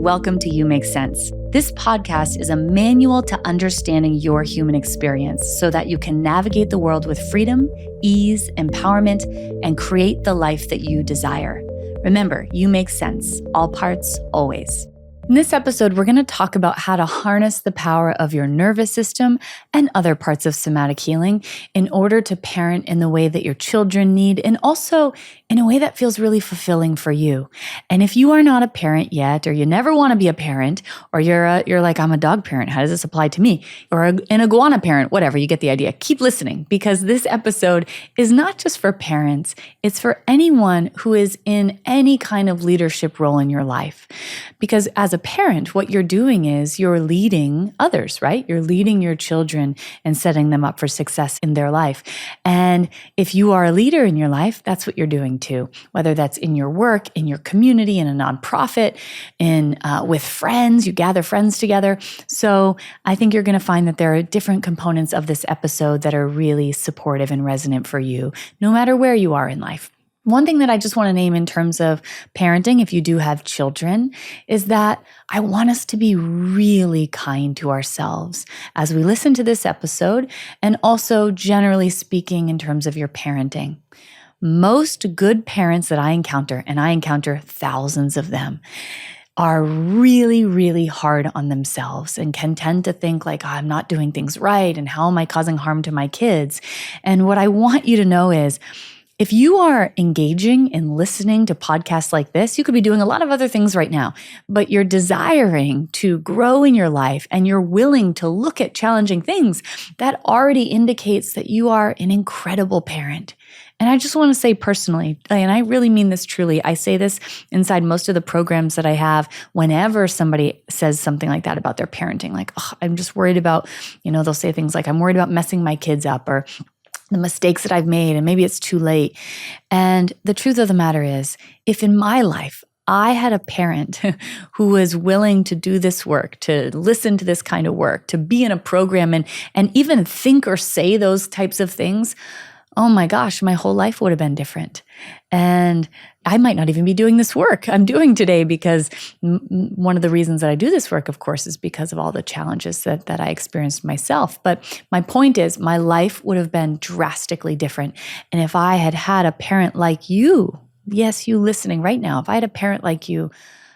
welcome to You Make Sense. This podcast is a manual to understanding your human experience so that you can navigate the world with freedom, ease, empowerment, and create the life that you desire. Remember, you make sense, all parts, always. In this episode, we're going to talk about how to harness the power of your nervous system and other parts of somatic healing in order to parent in the way that your children need and also in a way that feels really fulfilling for you. And if you are not a parent yet, or you never want to be a parent, or you're like, I'm a dog parent, how does this apply to me? Or an iguana parent, whatever, you get the idea. Keep listening because this episode is not just for parents, it's for anyone who is in any kind of leadership role in your life. Because as a parent, what you're doing is you're leading others, right? You're leading your children and setting them up for success in their life. And if you are a leader in your life, that's what you're doing too, whether that's in your work, in your community, in a nonprofit, with friends, you gather friends together. So I think you're going to find that there are different components of this episode that are really supportive and resonant for you, no matter where you are in life. One thing that I just want to name in terms of parenting, if you do have children, is that I want us to be really kind to ourselves as we listen to this episode, and also generally speaking in terms of your parenting. Most good parents that I encounter, and I encounter thousands of them, are really, really hard on themselves and can tend to think like, I'm not doing things right, and how am I causing harm to my kids? And what I want you to know is, if you are engaging and listening to podcasts like this, you could be doing a lot of other things right now, but you're desiring to grow in your life and you're willing to look at challenging things, that already indicates that you are an incredible parent. And I just want to say personally, and I really mean this truly, I say this inside most of the programs that I have whenever somebody says something like that about their parenting, like, oh, I'm just worried about, they'll say things like, I'm worried about messing my kids up, or the mistakes that I've made, and maybe it's too late. And the truth of the matter is, if in my life, I had a parent who was willing to do this work, to listen to this kind of work, to be in a program and even think or say those types of things, oh my gosh, my whole life would have been different. And I might not even be doing this work I'm doing today, because one of the reasons that I do this work, of course, is because of all the challenges that I experienced myself. But my point is, my life would have been drastically different. And if I had had a parent like you, yes, you listening right now, if I had a parent like you,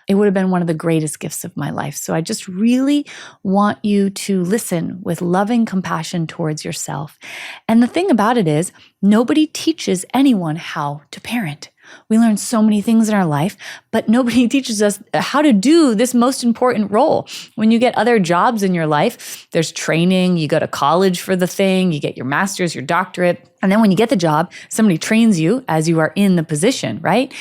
it would have been one of the greatest gifts of my life. So I just really want you to listen with loving compassion towards yourself. And the thing about it is, nobody teaches anyone how to parent. We learn so many things in our life, but nobody teaches us how to do this most important role. When you get other jobs in your life, there's training, you go to college for the thing, you get your master's, your doctorate, and then when you get the job, somebody trains you as you are in the position, right?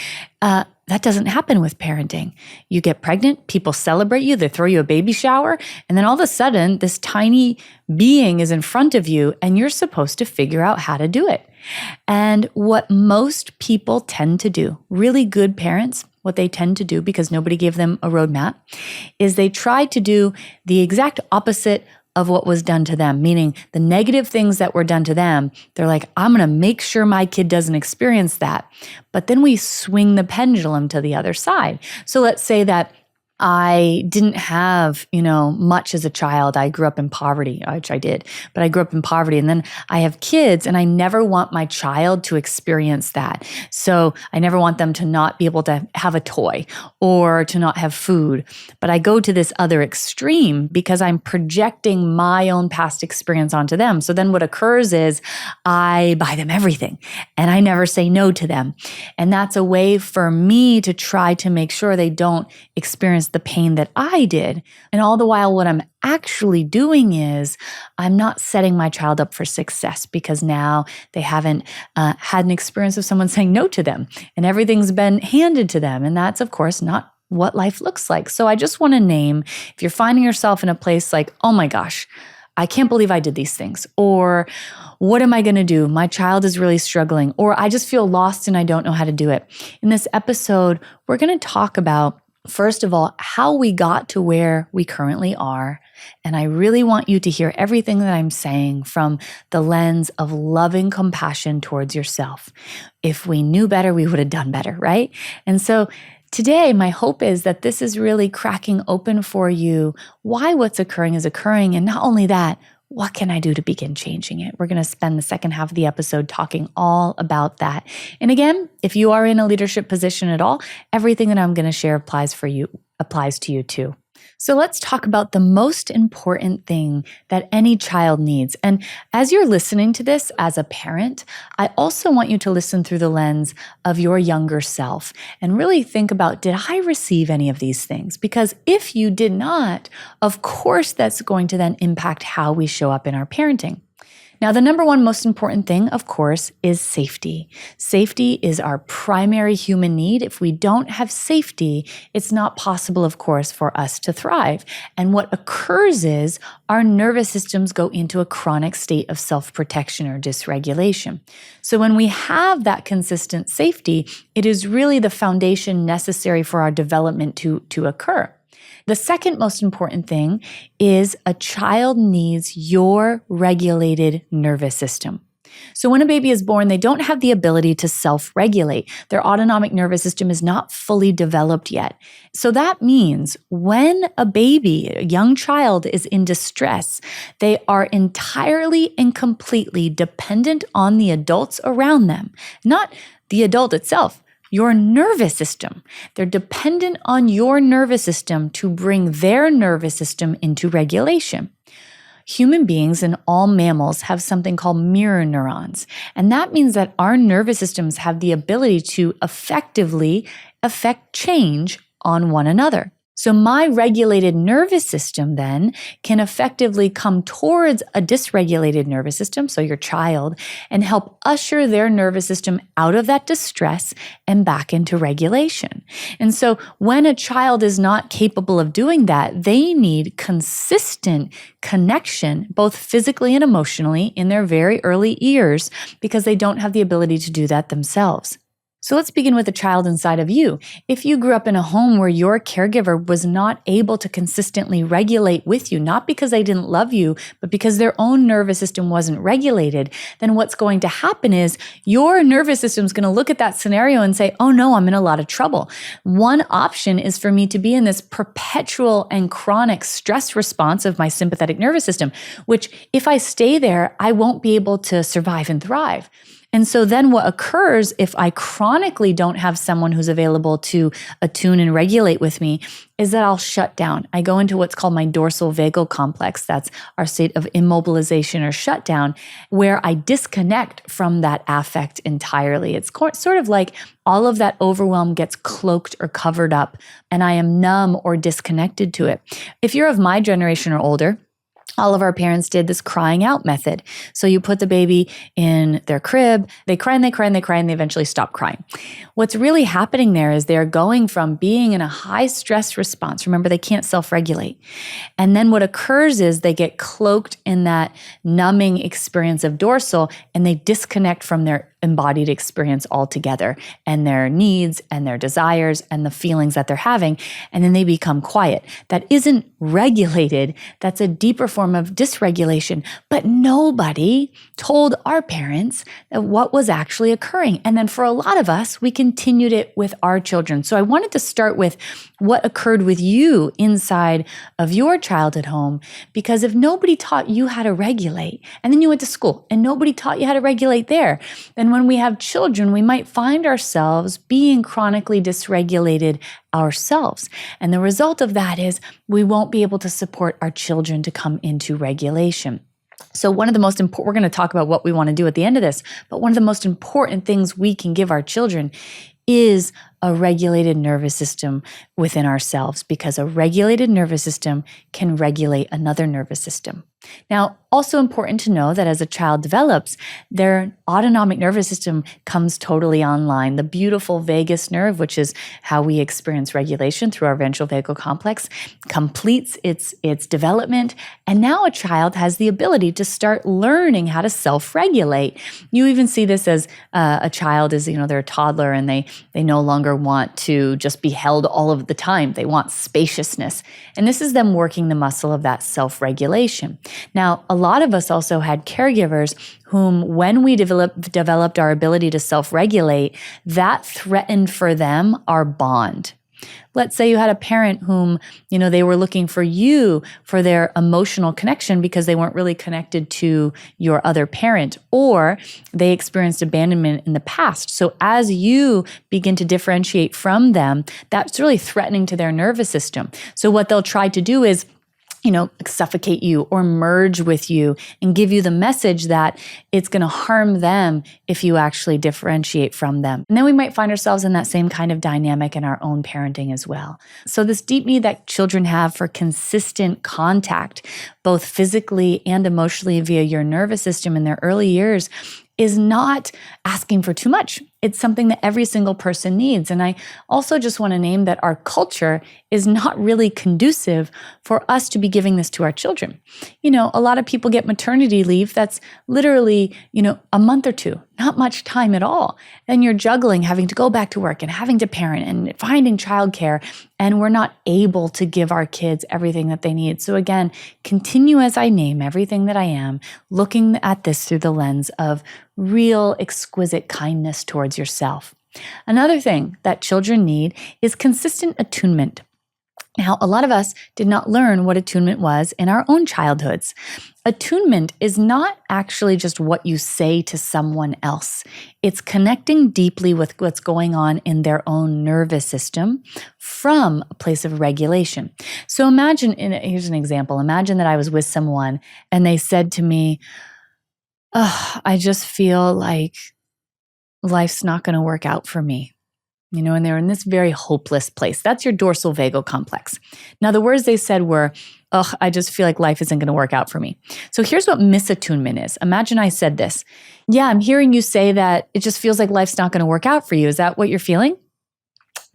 That doesn't happen with parenting. You get pregnant, people celebrate you, they throw you a baby shower, and then all of a sudden, this tiny being is in front of you, and you're supposed to figure out how to do it. And what most people tend to do, really good parents, what they tend to do, because nobody gave them a roadmap, is they try to do the exact opposite of what was done to them, meaning the negative things that were done to them. They're like, I'm going to make sure my kid doesn't experience that. But then we swing the pendulum to the other side. So let's say that I didn't have, much as a child. I grew up in poverty, which I did, but I grew up in poverty. And then I have kids, and I never want my child to experience that. So I never want them to not be able to have a toy or to not have food. But I go to this other extreme because I'm projecting my own past experience onto them. So then what occurs is I buy them everything and I never say no to them. And that's a way for me to try to make sure they don't experience the pain that I did. And all the while, what I'm actually doing is I'm not setting my child up for success, because now they haven't had an experience of someone saying no to them and everything's been handed to them. And that's, of course, not what life looks like. So I just want to name, if you're finding yourself in a place like, oh my gosh, I can't believe I did these things, or what am I going to do? My child is really struggling, or I just feel lost and I don't know how to do it. In this episode, we're going to talk about, first of all, how we got to where we currently are. And I really want you to hear everything that I'm saying from the lens of loving compassion towards yourself. If we knew better, we would have done better, right? And so Today, my hope is that this is really cracking open for you why what's occurring is occurring. And not only that, what can I do to begin changing it? We're going to spend the second half of the episode talking all about that. And again, if you are in a leadership position at all, everything that I'm going to share applies to you too. So let's talk about the most important thing that any child needs. And as you're listening to this as a parent, I also want you to listen through the lens of your younger self and really think about, did I receive any of these things? Because if you did not, of course, that's going to then impact how we show up in our parenting. Now, the number one most important thing, of course, is safety. Safety is our primary human need. If we don't have safety, it's not possible, of course, for us to thrive. And what occurs is our nervous systems go into a chronic state of self-protection or dysregulation. So when we have that consistent safety, it is really the foundation necessary for our development to occur. The second most important thing is a child needs your regulated nervous system. So when a baby is born, they don't have the ability to self-regulate. Their autonomic nervous system is not fully developed yet. So that means when a baby, a young child, is in distress, they are entirely and completely dependent on the adults around them, not the adult itself. Your nervous system. They're dependent on your nervous system to bring their nervous system into regulation. Human beings and all mammals have something called mirror neurons. And that means that our nervous systems have the ability to effectively affect change on one another. So my regulated nervous system then can effectively come towards a dysregulated nervous system, so your child, and help usher their nervous system out of that distress and back into regulation. And so when a child is not capable of doing that, they need consistent connection, both physically and emotionally, in their very early years because they don't have the ability to do that themselves. So let's begin with the child inside of you. If you grew up in a home where your caregiver was not able to consistently regulate with you, not because they didn't love you, but because their own nervous system wasn't regulated, then what's going to happen is your nervous system is going to look at that scenario and say, oh no, I'm in a lot of trouble. One option is for me to be in this perpetual and chronic stress response of my sympathetic nervous system, which if I stay there, I won't be able to survive and thrive. And so then what occurs if I chronically don't have someone who's available to attune and regulate with me is that I'll shut down. I go into what's called my dorsal vagal complex. That's our state of immobilization or shutdown, where I disconnect from that affect entirely. It's sort of like all of that overwhelm gets cloaked or covered up, and I am numb or disconnected to it. If you're of my generation or older, all of our parents did this crying out method. So you put the baby in their crib, they cry and they cry and they cry and they eventually stop crying. What's really happening there is they're going from being in a high stress response. Remember, they can't self-regulate. And then what occurs is they get cloaked in that numbing experience of dorsal and they disconnect from their embodied experience altogether and their needs and their desires and the feelings that they're having. And then they become quiet. That isn't regulated. That's a deeper form of dysregulation. But nobody told our parents what was actually occurring. And then for a lot of us, we continued it with our children. So I wanted to start with what occurred with you inside of your childhood home, because if nobody taught you how to regulate, and then you went to school and nobody taught you how to regulate there, then when we have children, we might find ourselves being chronically dysregulated ourselves. And the result of that is we won't be able to support our children to come into regulation. So one of the most important, we're going to talk about what we want to do at the end of this, but one of the most important things we can give our children is a regulated nervous system within ourselves, because a regulated nervous system can regulate another nervous system. Now, also important to know that as a child develops, their autonomic nervous system comes totally online. The beautiful vagus nerve, which is how we experience regulation through our ventral vagal complex, completes its development. And now a child has the ability to start learning how to self-regulate. You even see this as a child is, they're a toddler and they no longer want to just be held all of the time. They want spaciousness. And this is them working the muscle of that self-regulation. Now, a lot of us also had caregivers whom, when we developed our ability to self-regulate, that threatened for them our bond. Let's say you had a parent whom, they were looking for you for their emotional connection because they weren't really connected to your other parent, or they experienced abandonment in the past. So as you begin to differentiate from them, that's really threatening to their nervous system. So what they'll try to do is suffocate you or merge with you and give you the message that it's going to harm them if you actually differentiate from them. And then we might find ourselves in that same kind of dynamic in our own parenting as well. So this deep need that children have for consistent contact, both physically and emotionally via your nervous system in their early years, is not asking for too much. It's something that every single person needs. And I also just want to name that our culture is not really conducive for us to be giving this to our children. A lot of people get maternity leave that's literally, a month or two, not much time at all. And you're juggling having to go back to work and having to parent and finding childcare. And we're not able to give our kids everything that they need. So again, continue as I name everything that I am, looking at this through the lens of real exquisite kindness towards yourself. Another thing that children need is consistent attunement. Now, a lot of us did not learn what attunement was in our own childhoods. Attunement is not actually just what you say to someone else. It's connecting deeply with what's going on in their own nervous system from a place of regulation. So here's an example. Imagine that I was with someone and they said to me, I just feel like life's not going to work out for me. And they're in this very hopeless place. That's your dorsal vagal complex. Now, the words they said were, I just feel like life isn't going to work out for me. So here's what misattunement is. Imagine I said this. Yeah, I'm hearing you say that it just feels like life's not going to work out for you. Is that what you're feeling?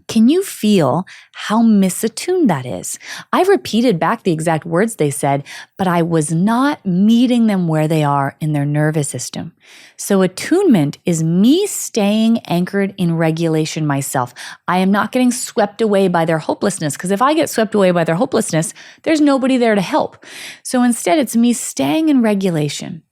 Can you feel how misattuned that is? I repeated back the exact words they said, but I was not meeting them where they are in their nervous system. So attunement is me staying anchored in regulation myself. I am not getting swept away by their hopelessness, because if I get swept away by their hopelessness, there's nobody there to help. So instead, it's me staying in regulation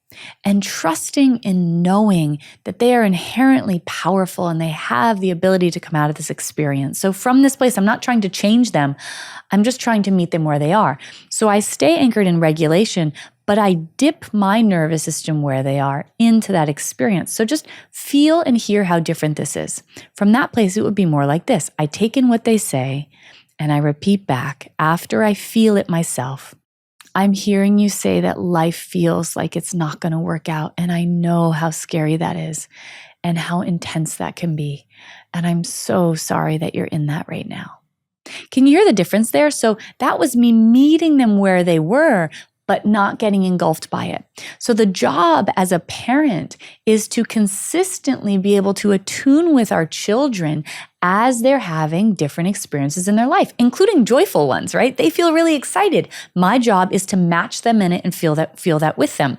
and trusting in knowing that they are inherently powerful and they have the ability to come out of this experience. So from this place, I'm not trying to change them. I'm just trying to meet them where they are. So I stay anchored in regulation, but I dip my nervous system where they are into that experience. So just feel and hear how different this is. From that place, it would be more like this. I take in what they say and I repeat back after I feel it myself. I'm hearing you say that life feels like it's not going to work out. And I know how scary that is and how intense that can be. And I'm so sorry that you're in that right now. Can you hear the difference there? So that was me meeting them where they were, but not getting engulfed by it. So the job as a parent is to consistently be able to attune with our children as they're having different experiences in their life, including joyful ones, right? They feel really excited. My job is to match them in it and feel that with them.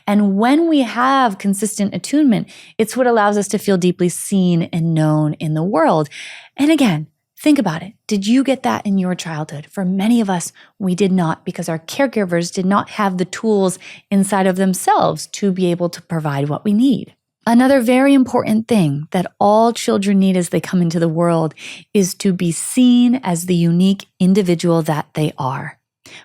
And when we have consistent attunement, it's what allows us to feel deeply seen and known in the world. And again, think about it. Did you get that in your childhood? For many of us, we did not, because our caregivers did not have the tools inside of themselves to be able to provide what we need. Another very important thing that all children need as they come into the world is to be seen as the unique individual that they are.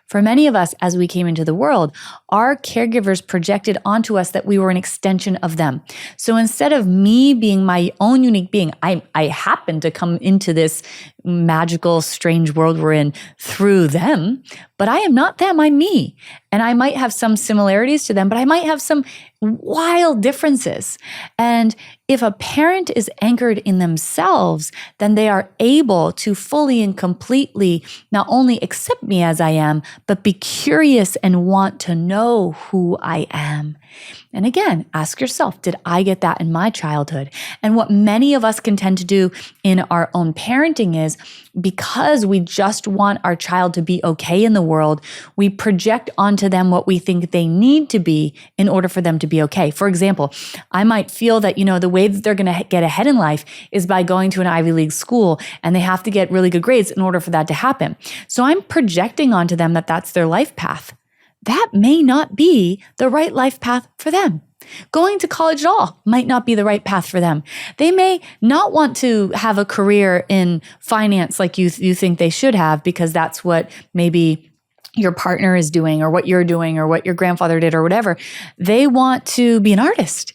For many of us, as we came into the world, our caregivers projected onto us that we were an extension of them. So instead of me being my own unique being, I happen to come into this magical, strange world we're in through them, but I am not them, I'm me. And I might have some similarities to them, but I might have some wild differences. And if a parent is anchored in themselves, then they are able to fully and completely not only accept me as I am, but be curious and want to know who I am. And again, ask yourself, did I get that in my childhood? And what many of us can tend to do in our own parenting is, because we just want our child to be okay in the world, we project onto them what we think they need to be in order for them to be okay. For example, I might feel that, the way that they're going to get ahead in life is by going to an Ivy League school, and they have to get really good grades in order for that to happen. So I'm projecting onto them that that's their life path. That may not be the right life path for them. Going to college at all might not be the right path for them. They may not want to have a career in finance like you think they should have, because that's what maybe your partner is doing or what you're doing or what your grandfather did or whatever. They want to be an artist.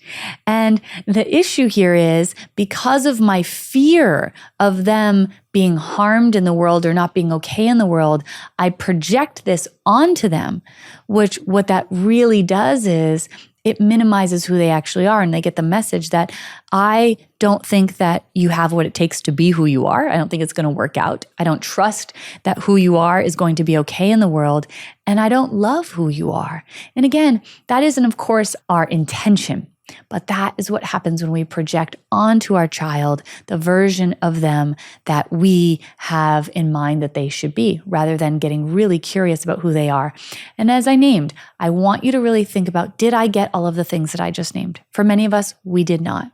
And the issue here is, because of my fear of them being harmed in the world or not being okay in the world, I project this onto them, which what that really does is it minimizes who they actually are. And they get the message that I don't think that you have what it takes to be who you are. I don't think it's going to work out. I don't trust that who you are is going to be okay in the world. And I don't love who you are. And again, that isn't, of course, our intention. But that is what happens when we project onto our child the version of them that we have in mind that they should be, rather than getting really curious about who they are. And as I named, I want you to really think about, did I get all of the things that I just named? For many of us, we did not.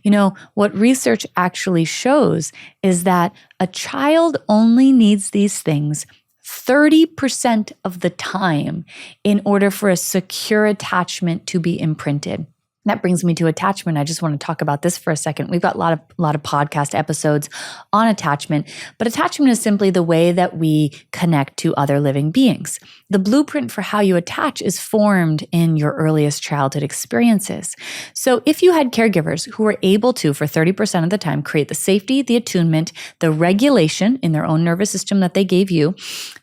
You know, what research actually shows is that a child only needs these things 30% of the time in order for a secure attachment to be imprinted. That brings me to attachment. I just want to talk about this for a second. We've got a lot of podcast episodes on attachment, but attachment is simply the way that we connect to other living beings. The blueprint for how you attach is formed in your earliest childhood experiences. So if you had caregivers who were able to, for 30% of the time, create the safety, the attunement, the regulation in their own nervous system that they gave you,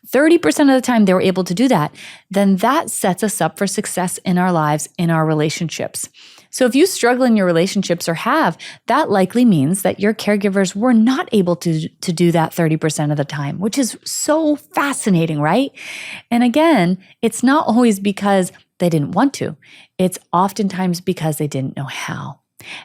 30% of the time they were able to do that, then that sets us up for success in our lives, in our relationships. So if you struggle in your relationships or have, that likely means that your caregivers were not able to do that 30% of the time, which is so fascinating, right? And again, it's not always because they didn't want to. It's oftentimes because they didn't know how.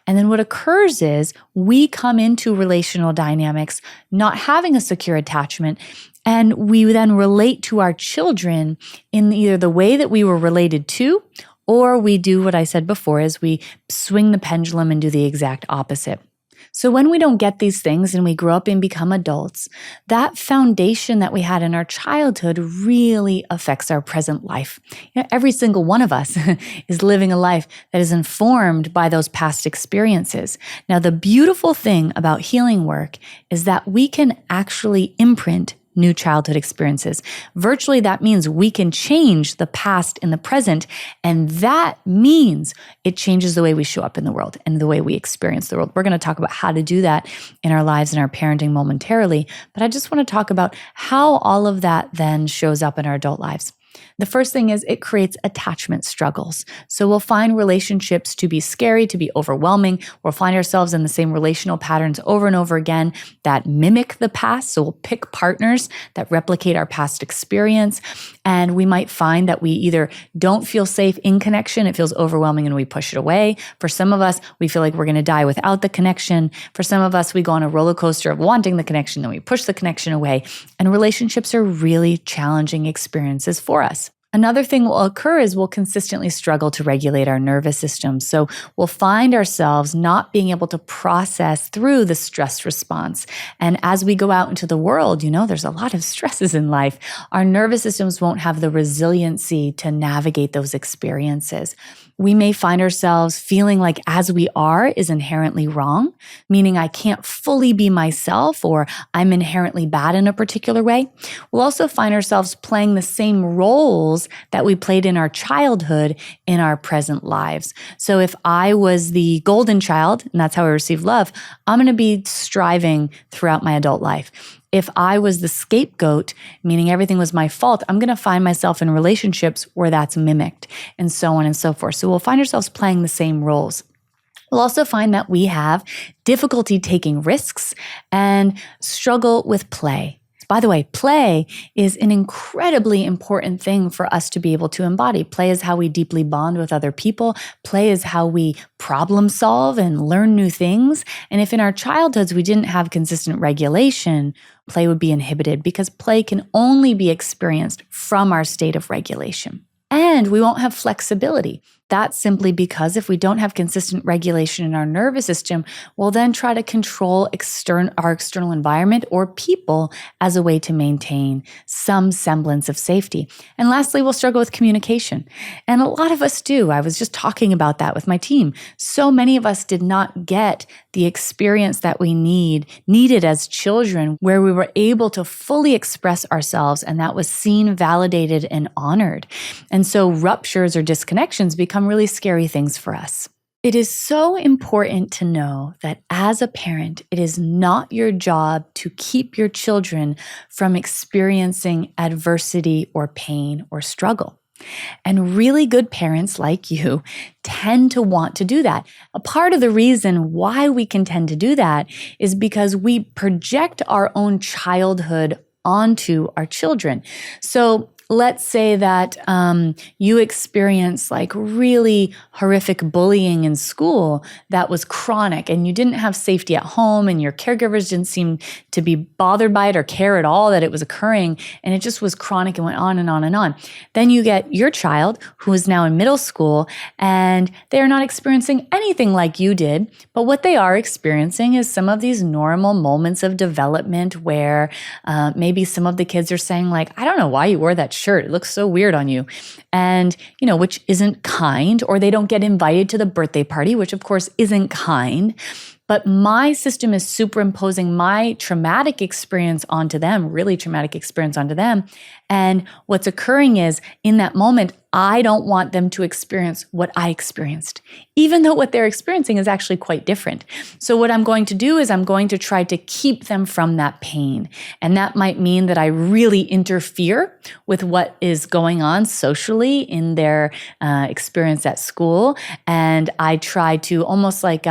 And then what occurs is we come into relational dynamics not having a secure attachment, and we then relate to our children in either the way that we were related to, or we do what I said before, is we swing the pendulum and do the exact opposite. So when we don't get these things and we grow up and become adults, that foundation that we had in our childhood really affects our present life. You know, every single one of us is living a life that is informed by those past experiences. Now, the beautiful thing about healing work is that we can actually imprint new childhood experiences. Virtually, that means we can change the past in the present, and that means it changes the way we show up in the world and the way we experience the world. We're going to talk about how to do that in our lives and our parenting momentarily, but I just want to talk about how all of that then shows up in our adult lives. The first thing is it creates attachment struggles. So we'll find relationships to be scary, to be overwhelming. We'll find ourselves in the same relational patterns over and over again that mimic the past. So we'll pick partners that replicate our past experience. And we might find that we either don't feel safe in connection, it feels overwhelming and we push it away. For some of us, we feel like we're going to die without the connection. For some of us, we go on a roller coaster of wanting the connection, then we push the connection away. And relationships are really challenging experiences for us. Another thing will occur is we'll consistently struggle to regulate our nervous system. So we'll find ourselves not being able to process through the stress response. And as we go out into the world, you know, there's a lot of stresses in life. Our nervous systems won't have the resiliency to navigate those experiences. We may find ourselves feeling like as we are is inherently wrong, meaning I can't fully be myself or I'm inherently bad in a particular way. We'll also find ourselves playing the same roles that we played in our childhood in our present lives. So if I was the golden child, and that's how I received love, I'm going to be striving throughout my adult life. If I was the scapegoat, meaning everything was my fault, I'm going to find myself in relationships where that's mimicked, and so on and so forth. So we'll find ourselves playing the same roles. We'll also find that we have difficulty taking risks and struggle with play. By the way, play is an incredibly important thing for us to be able to embody. Play is how we deeply bond with other people. Play is how we problem solve and learn new things. And if in our childhoods we didn't have consistent regulation, play would be inhibited because play can only be experienced from our state of regulation. And we won't have flexibility. That's simply because if we don't have consistent regulation in our nervous system, we'll then try to control our external environment or people as a way to maintain some semblance of safety. And lastly, we'll struggle with communication. And a lot of us do. I was just talking about that with my team. So many of us did not get the experience that we needed as children, where we were able to fully express ourselves, and that was seen, validated, and honored. And so ruptures or disconnections become really scary things for us. It is so important to know that as a parent, it is not your job to keep your children from experiencing adversity or pain or struggle. And really good parents like you tend to want to do that. A part of the reason why we can tend to do that is because we project our own childhood onto our children. So let's say that you experience like really horrific bullying in school that was chronic, and you didn't have safety at home, and your caregivers didn't seem to be bothered by it or care at all that it was occurring, and it just was chronic and went on and on and on. Then you get your child who is now in middle school, and they are not experiencing anything like you did, but what they are experiencing is some of these normal moments of development where maybe some of the kids are saying like, I don't know why you wore that shirt. It looks so weird on you. And, which isn't kind, or they don't get invited to the birthday party, which of course isn't kind. But my system is superimposing my traumatic experience onto them, really traumatic experience onto them. And what's occurring is in that moment, I don't want them to experience what I experienced, even though what they're experiencing is actually quite different. So what I'm going to do is I'm going to try to keep them from that pain. And that might mean that I really interfere with what is going on socially in their experience at school. And I try to almost like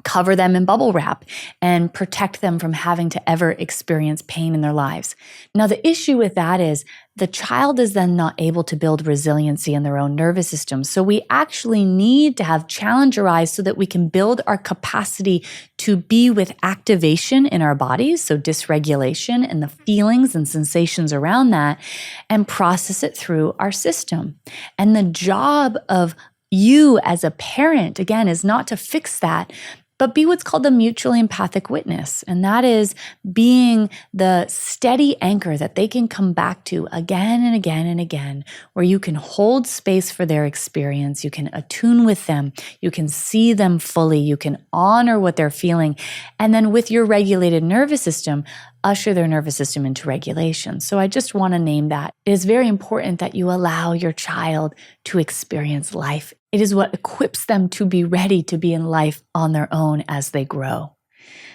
cover them in bubble wrap and protect them from having to ever experience pain in their lives. Now, the issue with that is the child is then not able to build resiliency in their own nervous system. So we actually need to have challenge arise so that we can build our capacity to be with activation in our bodies, so dysregulation and the feelings and sensations around that, and process it through our system. And the job of you as a parent, again, is not to fix that, but be what's called the mutually empathic witness. And that is being the steady anchor that they can come back to again and again and again, where you can hold space for their experience, you can attune with them, you can see them fully, you can honor what they're feeling, and then with your regulated nervous system, usher their nervous system into regulation. So I just want to name that. It is very important that you allow your child to experience life. It is what equips them to be ready to be in life on their own as they grow.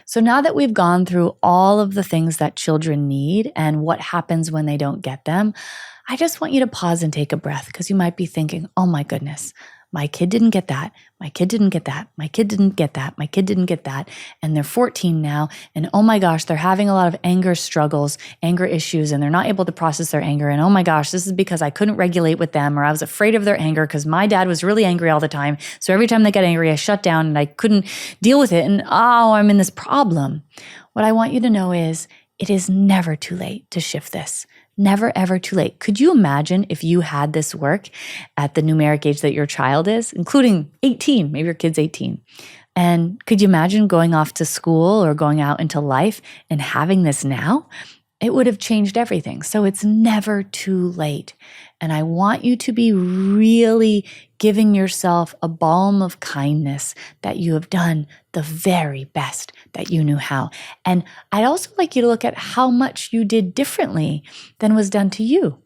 So now that we've gone through all of the things that children need and what happens when they don't get them, I just want you to pause and take a breath, because you might be thinking, oh my goodness, my kid didn't get that. My kid didn't get that. My kid didn't get that. My kid didn't get that. And they're 14 now. And oh my gosh, they're having a lot of anger struggles, anger issues, and they're not able to process their anger. And oh my gosh, this is because I couldn't regulate with them, or I was afraid of their anger because my dad was really angry all the time. So every time they got angry, I shut down and I couldn't deal with it. And I'm in this problem. What I want you to know is it is never too late to shift this. Never, ever too late. Could you imagine if you had this work at the numeric age that your child is, including 18, maybe your kid's 18. And could you imagine going off to school or going out into life and having this now? It would have changed everything. So it's never too late. And I want you to be really giving yourself a balm of kindness that you have done the very best that you knew how. And I'd also like you to look at how much you did differently than was done to you.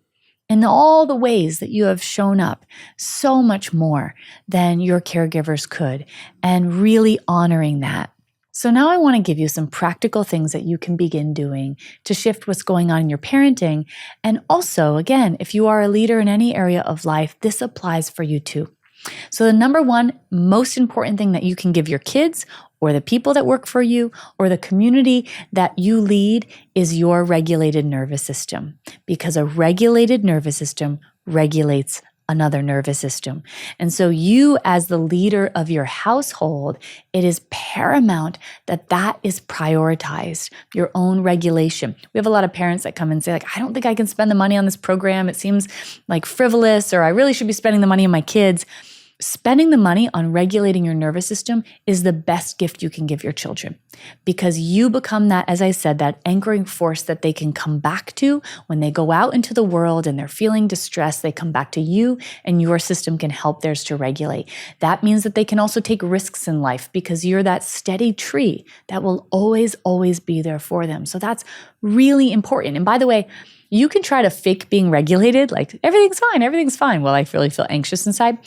In all the ways that you have shown up so much more than your caregivers could, and really honoring that. So now I want to give you some practical things that you can begin doing to shift what's going on in your parenting. And also, again, if you are a leader in any area of life, this applies for you too. So the number one most important thing that you can give your kids, or the people that work for you, or the community that you lead, is your regulated nervous system. Because a regulated nervous system regulates another nervous system. And so you, as the leader of your household, it is paramount that that is prioritized, your own regulation. We have a lot of parents that come and say, like, I don't think I can spend the money on this program. It seems like frivolous, or I really should be spending the money on my kids. Spending the money on regulating your nervous system is the best gift you can give your children, because you become that, as I said, that anchoring force that they can come back to when they go out into the world and they're feeling distressed. They come back to you and your system can help theirs to regulate. That means that they can also take risks in life because you're that steady tree that will always, always be there for them. So that's really important. And by the way, you can try to fake being regulated, like everything's fine. Well, I really feel anxious inside.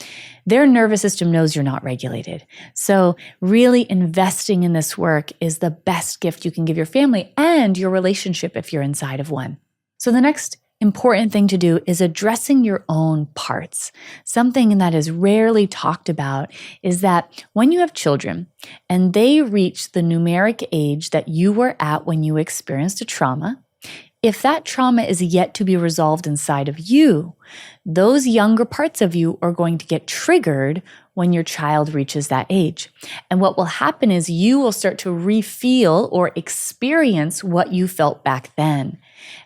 Their nervous system knows you're not regulated. So really investing in this work is the best gift you can give your family and your relationship if you're inside of one. So the next important thing to do is addressing your own parts. Something that is rarely talked about is that when you have children and they reach the numeric age that you were at when you experienced a trauma, if that trauma is yet to be resolved inside of you, those younger parts of you are going to get triggered when your child reaches that age. And what will happen is you will start to refeel or experience what you felt back then.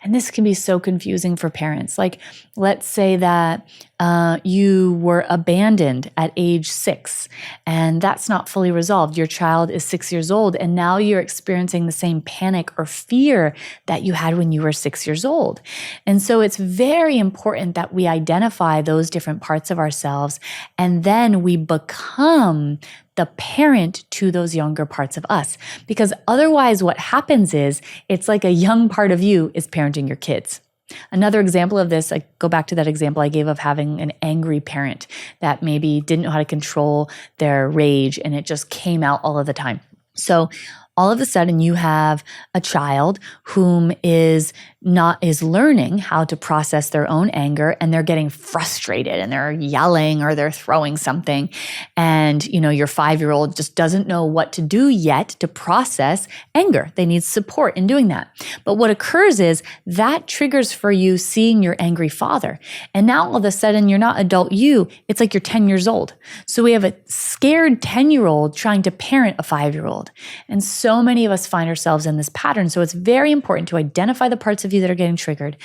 And this can be so confusing for parents. Like, let's say that you were abandoned at age 6, and that's not fully resolved. Your child is 6 years old, and now you're experiencing the same panic or fear that you had when you were 6 years old. And so it's very important that we identify those different parts of ourselves, and then we become the parent to those younger parts of us. Because otherwise what happens is it's like a young part of you is parenting your kids. Another example of this, I go back to that example I gave of having an angry parent that maybe didn't know how to control their rage and it just came out all of the time. So all of a sudden you have a child whom is learning how to process their own anger, and they're getting frustrated and they're yelling or they're throwing something. And, your 5-year-old just doesn't know what to do yet to process anger. They need support in doing that. But what occurs is that triggers for you seeing your angry father. And now all of a sudden you're not adult you, it's like you're 10 years old. So we have a scared 10-year-old trying to parent a 5-year-old. And so many of us find ourselves in this pattern. So it's very important to identify the parts of you that are getting triggered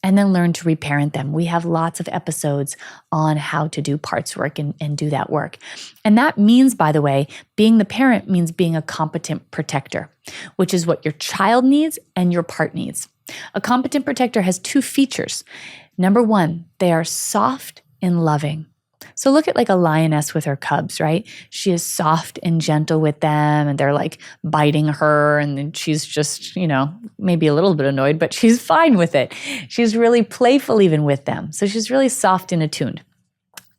and then learn to reparent them. We have lots of episodes on how to do parts work and do that work. And that means, by the way, being the parent means being a competent protector, which is what your child needs and your part needs. A competent protector has 2 features. Number 1, they are soft and loving. So look at like a lioness with her cubs, right? She is soft and gentle with them, and they're like biting her, and then she's just, maybe a little bit annoyed, but she's fine with it. She's really playful even with them. So she's really soft and attuned.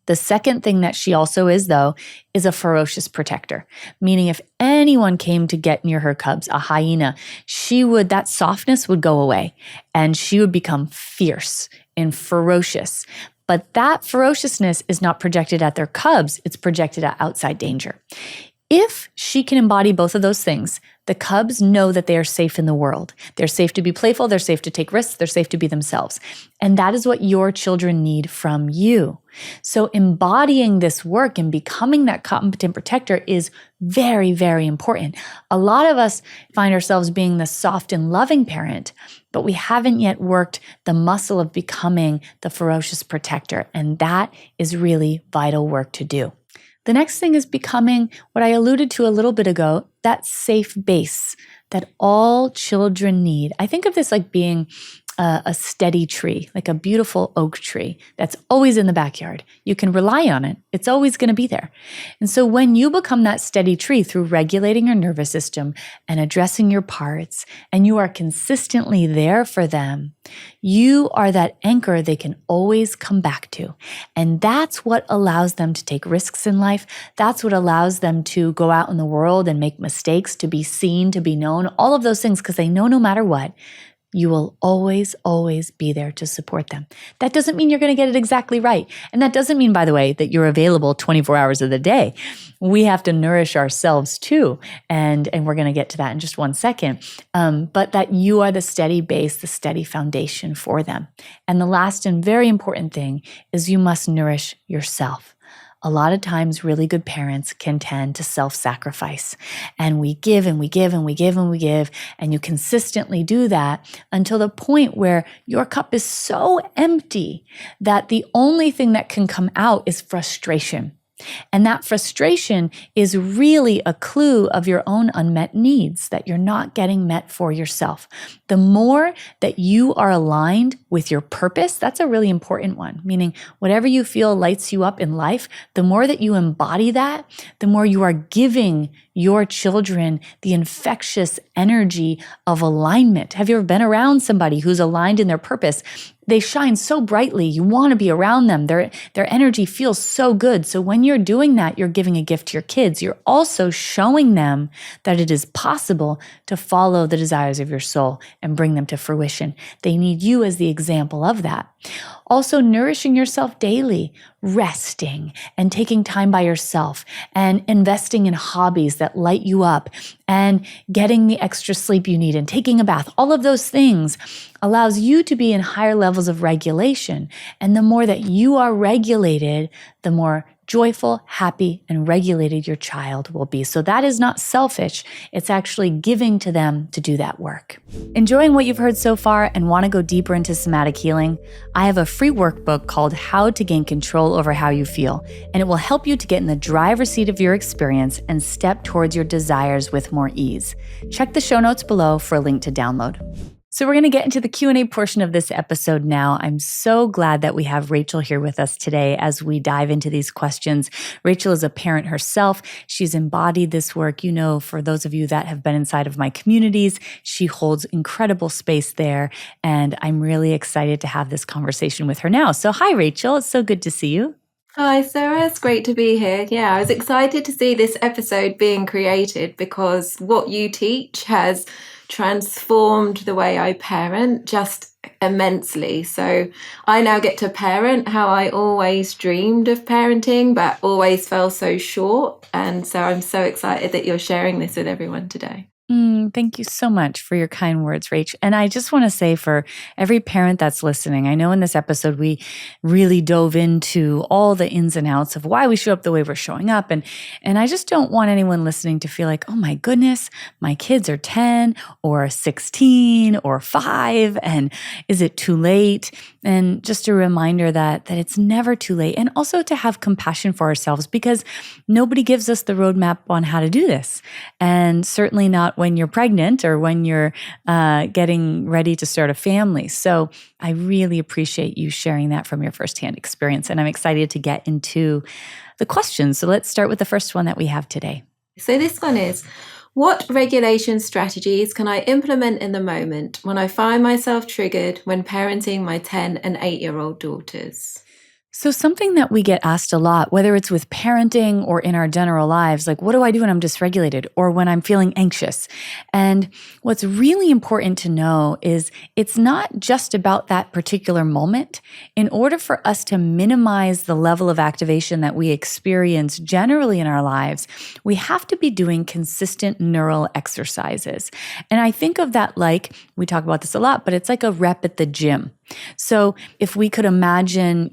The second thing that she also is, though, is a ferocious protector, meaning if anyone came to get near her cubs, a hyena, that softness would go away and she would become fierce and ferocious. But that ferociousness is not projected at their cubs, it's projected at outside danger. If she can embody both of those things, the cubs know that they are safe in the world. They're safe to be playful, they're safe to take risks, they're safe to be themselves. And that is what your children need from you. So embodying this work and becoming that competent protector is very, very important. A lot of us find ourselves being the soft and loving parent, but we haven't yet worked the muscle of becoming the ferocious protector. And that is really vital work to do. The next thing is becoming what I alluded to a little bit ago, that safe base that all children need. I think of this like being a steady tree, like a beautiful oak tree that's always in the backyard. You can rely on it. It's always going to be there. And so when you become that steady tree through regulating your nervous system and addressing your parts, and you are consistently there for them, you are that anchor they can always come back to. And that's what allows them to take risks in life. That's what allows them to go out in the world and make mistakes, to be seen, to be known, all of those things, because they know no matter what, you will always, always be there to support them. That doesn't mean you're going to get it exactly right. And that doesn't mean, by the way, that you're available 24 hours of the day. We have to nourish ourselves too. And we're going to get to that in just one second. But that you are the steady base, the steady foundation for them. And the last and very important thing is you must nourish yourself. A lot of times, really good parents can tend to self-sacrifice, and we give and we give and we give and we give, and you consistently do that until the point where your cup is so empty that the only thing that can come out is frustration. And that frustration is really a clue of your own unmet needs that you're not getting met for yourself. The more that you are aligned with your purpose, that's a really important one, meaning whatever you feel lights you up in life, the more that you embody that, the more you are giving your children the infectious energy of alignment. Have you ever been around somebody who's aligned in their purpose? They shine so brightly. You want to be around them. Their energy feels so good. So when you're doing that, you're giving a gift to your kids. You're also showing them that it is possible to follow the desires of your soul and bring them to fruition. They need you as the example of that. Also, nourishing yourself daily, resting and taking time by yourself and investing in hobbies that light you up and getting the extra sleep you need and taking a bath. All of those things allows you to be in higher levels of regulation. And the more that you are regulated, the more joyful, happy, and regulated your child will be. So that is not selfish. It's actually giving to them to do that work. Enjoying what you've heard so far and want to go deeper into somatic healing? I have a free workbook called How to Gain Control Over How You Feel, and it will help you to get in the driver's seat of your experience and step towards your desires with more ease. Check the show notes below for a link to download. So we're going to get into the Q&A portion of this episode now. I'm so glad that we have Rachel here with us today as we dive into these questions. Rachel is a parent herself. She's embodied this work. You know, for those of you that have been inside of my communities, she holds incredible space there. And I'm really excited to have this conversation with her now. So hi, Rachel. It's so good to see you. Hi, Sarah. It's great to be here. Yeah, I was excited to see this episode being created because what you teach has transformed the way I parent just immensely. So I now get to parent how I always dreamed of parenting, but always fell so short. And so I'm so excited that you're sharing this with everyone today. Thank you so much for your kind words, Rach. And I just want to say for every parent that's listening, I know in this episode, we really dove into all the ins and outs of why we show up the way we're showing up. And I just don't want anyone listening to feel like, oh my goodness, my kids are 10 or 16 or 5. And is it too late? And just a reminder that it's never too late. And also to have compassion for ourselves because nobody gives us the roadmap on how to do this. And certainly not when you're pregnant or when you're getting ready to start a family. So I really appreciate you sharing that from your firsthand experience. And I'm excited to get into the questions. So let's start with the first one that we have today. So this one is, what regulation strategies can I implement in the moment when I find myself triggered when parenting my 10 and 8-year-old daughters? So something that we get asked a lot, whether it's with parenting or in our general lives, like what do I do when I'm dysregulated or when I'm feeling anxious? And what's really important to know is it's not just about that particular moment. In order for us to minimize the level of activation that we experience generally in our lives, we have to be doing consistent neural exercises. And I think of that like, we talk about this a lot, but it's like a rep at the gym. So if we could imagine,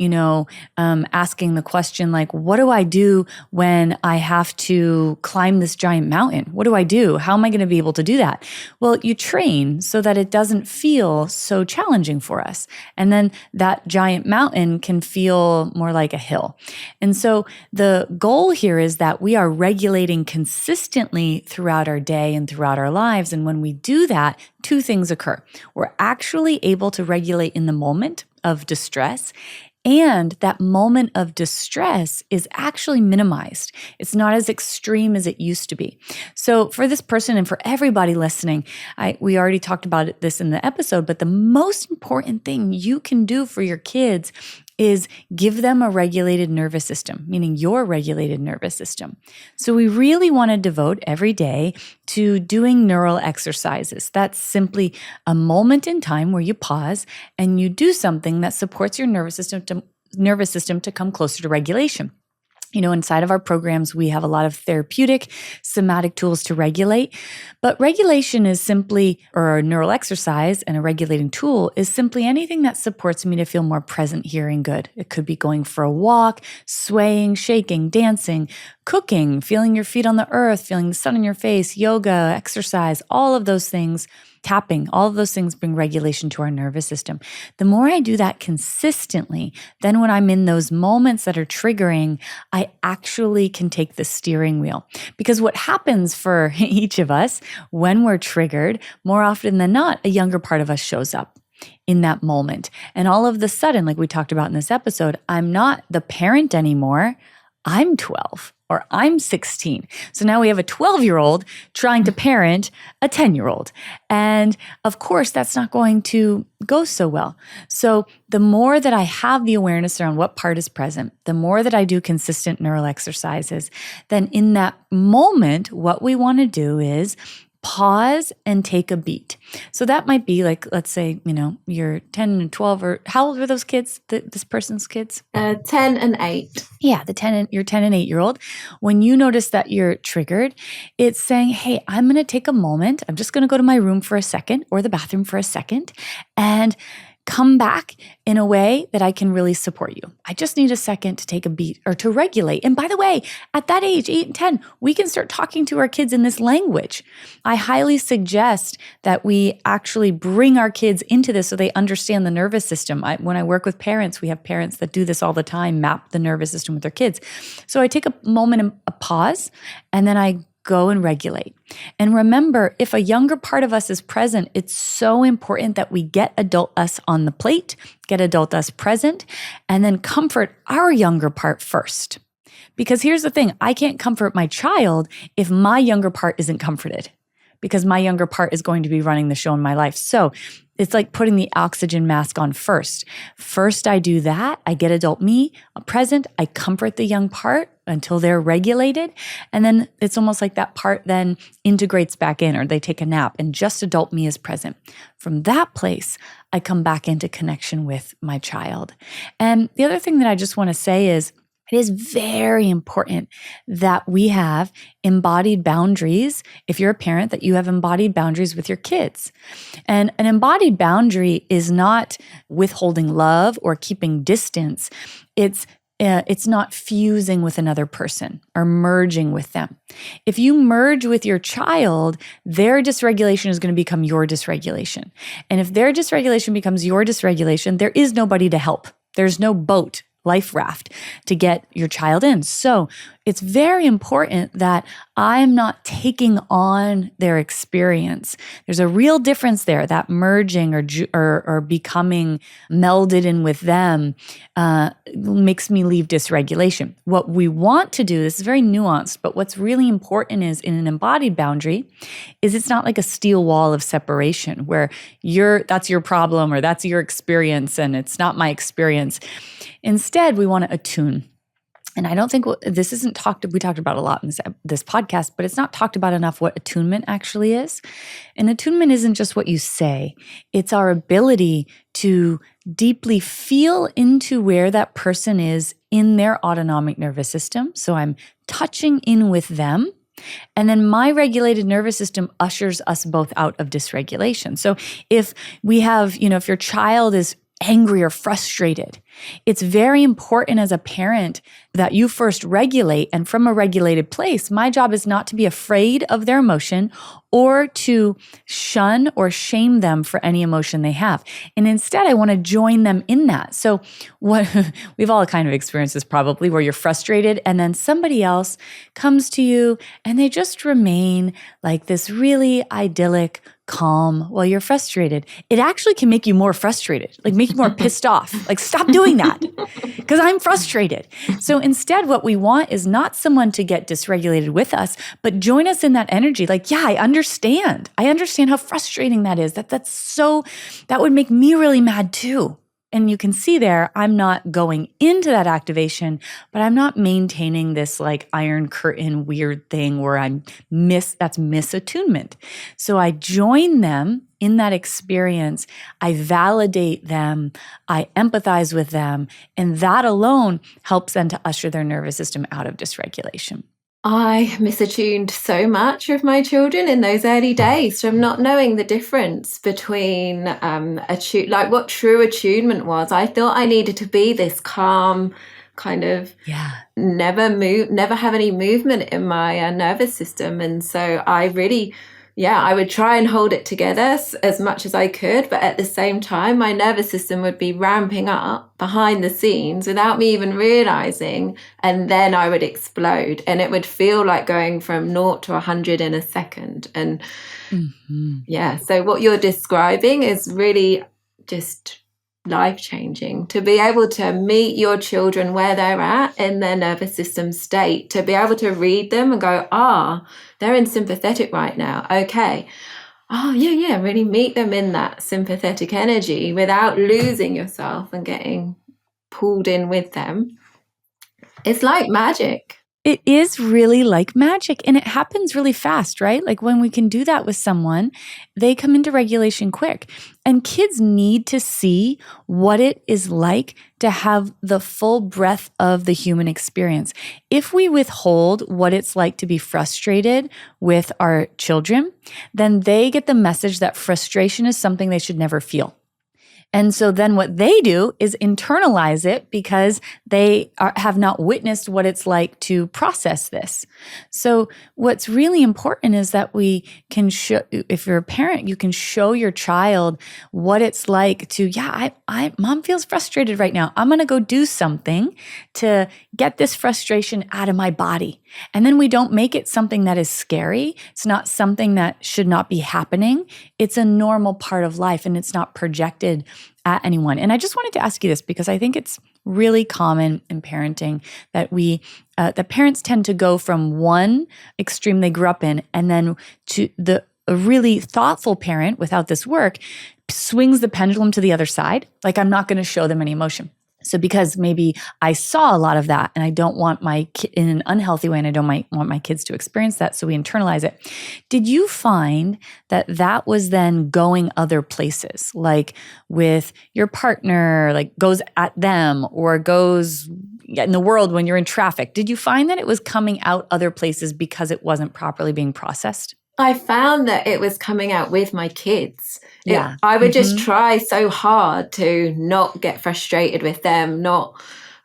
asking the question like, what do I do when I have to climb this giant mountain? What do I do? How am I going to be able to do that? Well, you train so that it doesn't feel so challenging for us. And then that giant mountain can feel more like a hill. And so the goal here is that we are regulating consistently throughout our day and throughout our lives. And when we do that, two things occur. We're actually able to regulate in the moment of distress, and that moment of distress is actually minimized. It's not as extreme as it used to be. So for this person and for everybody listening, we already talked about this in the episode, but the most important thing you can do for your kids is give them a regulated nervous system, meaning your regulated nervous system. So we really want to devote every day to doing neural exercises. That's simply a moment in time where you pause and you do something that supports your nervous system to come closer to regulation. Inside of our programs, we have a lot of therapeutic, somatic tools to regulate, but regulation is simply, or a neural exercise and a regulating tool is simply anything that supports me to feel more present here and good. It could be going for a walk, swaying, shaking, dancing, cooking, feeling your feet on the earth, feeling the sun in your face, yoga, exercise, all of those things tapping, all of those things bring regulation to our nervous system. The more I do that consistently, then when I'm in those moments that are triggering, I actually can take the steering wheel. Because what happens for each of us when we're triggered, more often than not, a younger part of us shows up in that moment. And all of the sudden, like we talked about in this episode, I'm not the parent anymore. I'm 12 or I'm 16. So now we have a 12-year-old trying to parent a 10-year-old. And of course, that's not going to go so well. So the more that I have the awareness around what part is present, the more that I do consistent neural exercises, then in that moment, what we want to do is pause and take a beat. So that might be like, let's say, you're 10 and 12, or how old are those kids, this person's kids? 10 and 8. Yeah, your 10 and 8-year-old. When you notice that you're triggered, it's saying, hey, I'm going to take a moment. I'm just going to go to my room for a second or the bathroom for a second and come back in a way that I can really support you. I just need a second to take a beat or to regulate. And by the way, at that age, 8 and 10, we can start talking to our kids in this language. I highly suggest that we actually bring our kids into this so they understand the nervous system. When I work with parents, we have parents that do this all the time, map the nervous system with their kids. So I take a moment, a pause, and then I go and regulate. And remember, if a younger part of us is present, it's so important that we get adult us on the plate, get adult us present, and then comfort our younger part first. Because here's the thing, I can't comfort my child if my younger part isn't comforted, because my younger part is going to be running the show in my life. So it's like putting the oxygen mask on first. First, I do that. I get adult me present. I comfort the young part until they're regulated. And then it's almost like that part then integrates back in, or they take a nap and just adult me is present. From that place, I come back into connection with my child. And the other thing that I just want to say is, it is very important that we have embodied boundaries. If you're a parent, that you have embodied boundaries with your kids. And an embodied boundary is not withholding love or keeping distance. It's not fusing with another person or merging with them. If you merge with your child, their dysregulation is going to become your dysregulation. And if their dysregulation becomes your dysregulation, there is nobody to help. There's no boat, life raft to get your child in. So it's very important that I'm not taking on their experience. There's a real difference there. That merging or becoming melded in with them makes me leave dysregulation. What we want to do, this is very nuanced, but what's really important is in an embodied boundary is it's not like a steel wall of separation where that's your problem or that's your experience and it's not my experience. Instead, we want to attune. And I don't think this isn't we talked about a lot in this podcast, but it's not talked about enough what attunement actually is. And attunement isn't just what you say. It's our ability to deeply feel into where that person is in their autonomic nervous system. So I'm touching in with them. And then my regulated nervous system ushers us both out of dysregulation. So if we have, if your child is angry or frustrated, it's very important as a parent that you first regulate. And from a regulated place, my job is not to be afraid of their emotion or to shun or shame them for any emotion they have. And instead, I want to join them in that. So what we've all kind of experienced this probably, where you're frustrated and then somebody else comes to you and they just remain like this really idyllic calm while you're frustrated. It actually can make you more frustrated, like make you more pissed off. Like, stop doing that because I'm frustrated. So instead, what we want is not someone to get dysregulated with us, but join us in that energy. Like, yeah, I understand. I understand how frustrating that is. That would make me really mad too. And you can see there, I'm not going into that activation, but I'm not maintaining this like iron curtain weird thing where that's misattunement. So I join them in that experience. I validate them. I empathize with them. And that alone helps them to usher their nervous system out of dysregulation. I misattuned so much with my children in those early days from not knowing the difference between like what true attunement was. I thought I needed to be this calm, kind of never have any movement in my nervous system. And so I really I would try and hold it together as much as I could, but at the same time, my nervous system would be ramping up behind the scenes without me even realizing, and then I would explode, and it would feel like going from 0 to 100 in a second. And so what you're describing is really just life-changing, to be able to meet your children where they're at in their nervous system state, to be able to read them and go, they're in sympathetic right now. Okay. Really meet them in that sympathetic energy without losing yourself and getting pulled in with them. It's like magic. It is really like magic, and it happens really fast, right? Like when we can do that with someone, they come into regulation quick. And kids need to see what it is like to have the full breadth of the human experience. If we withhold what it's like to be frustrated with our children, then they get the message that frustration is something they should never feel. And so then what they do is internalize it because they have not witnessed what it's like to process this. So what's really important is that we can show, if you're a parent, you can show your child what it's like to, mom feels frustrated right now. I'm going to go do something to get this frustration out of my body. And then we don't make it something that is scary. It's not something that should not be happening. It's a normal part of life, and it's not projected at anyone. And I just wanted to ask you this because I think it's really common in parenting that the parents tend to go from one extreme they grew up in, and then to a really thoughtful parent without this work swings the pendulum to the other side. Like, I'm not going to show them any emotion. So because maybe I saw a lot of that and I don't want my kid in an unhealthy way, and I don't want my kids to experience that, so we internalize it. Did you find that was then going other places, like with your partner, like goes at them or goes in the world when you're in traffic? Did you find that it was coming out other places because it wasn't properly being processed? I found that it was coming out with my kids. Yeah. I would just try so hard to not get frustrated with them, not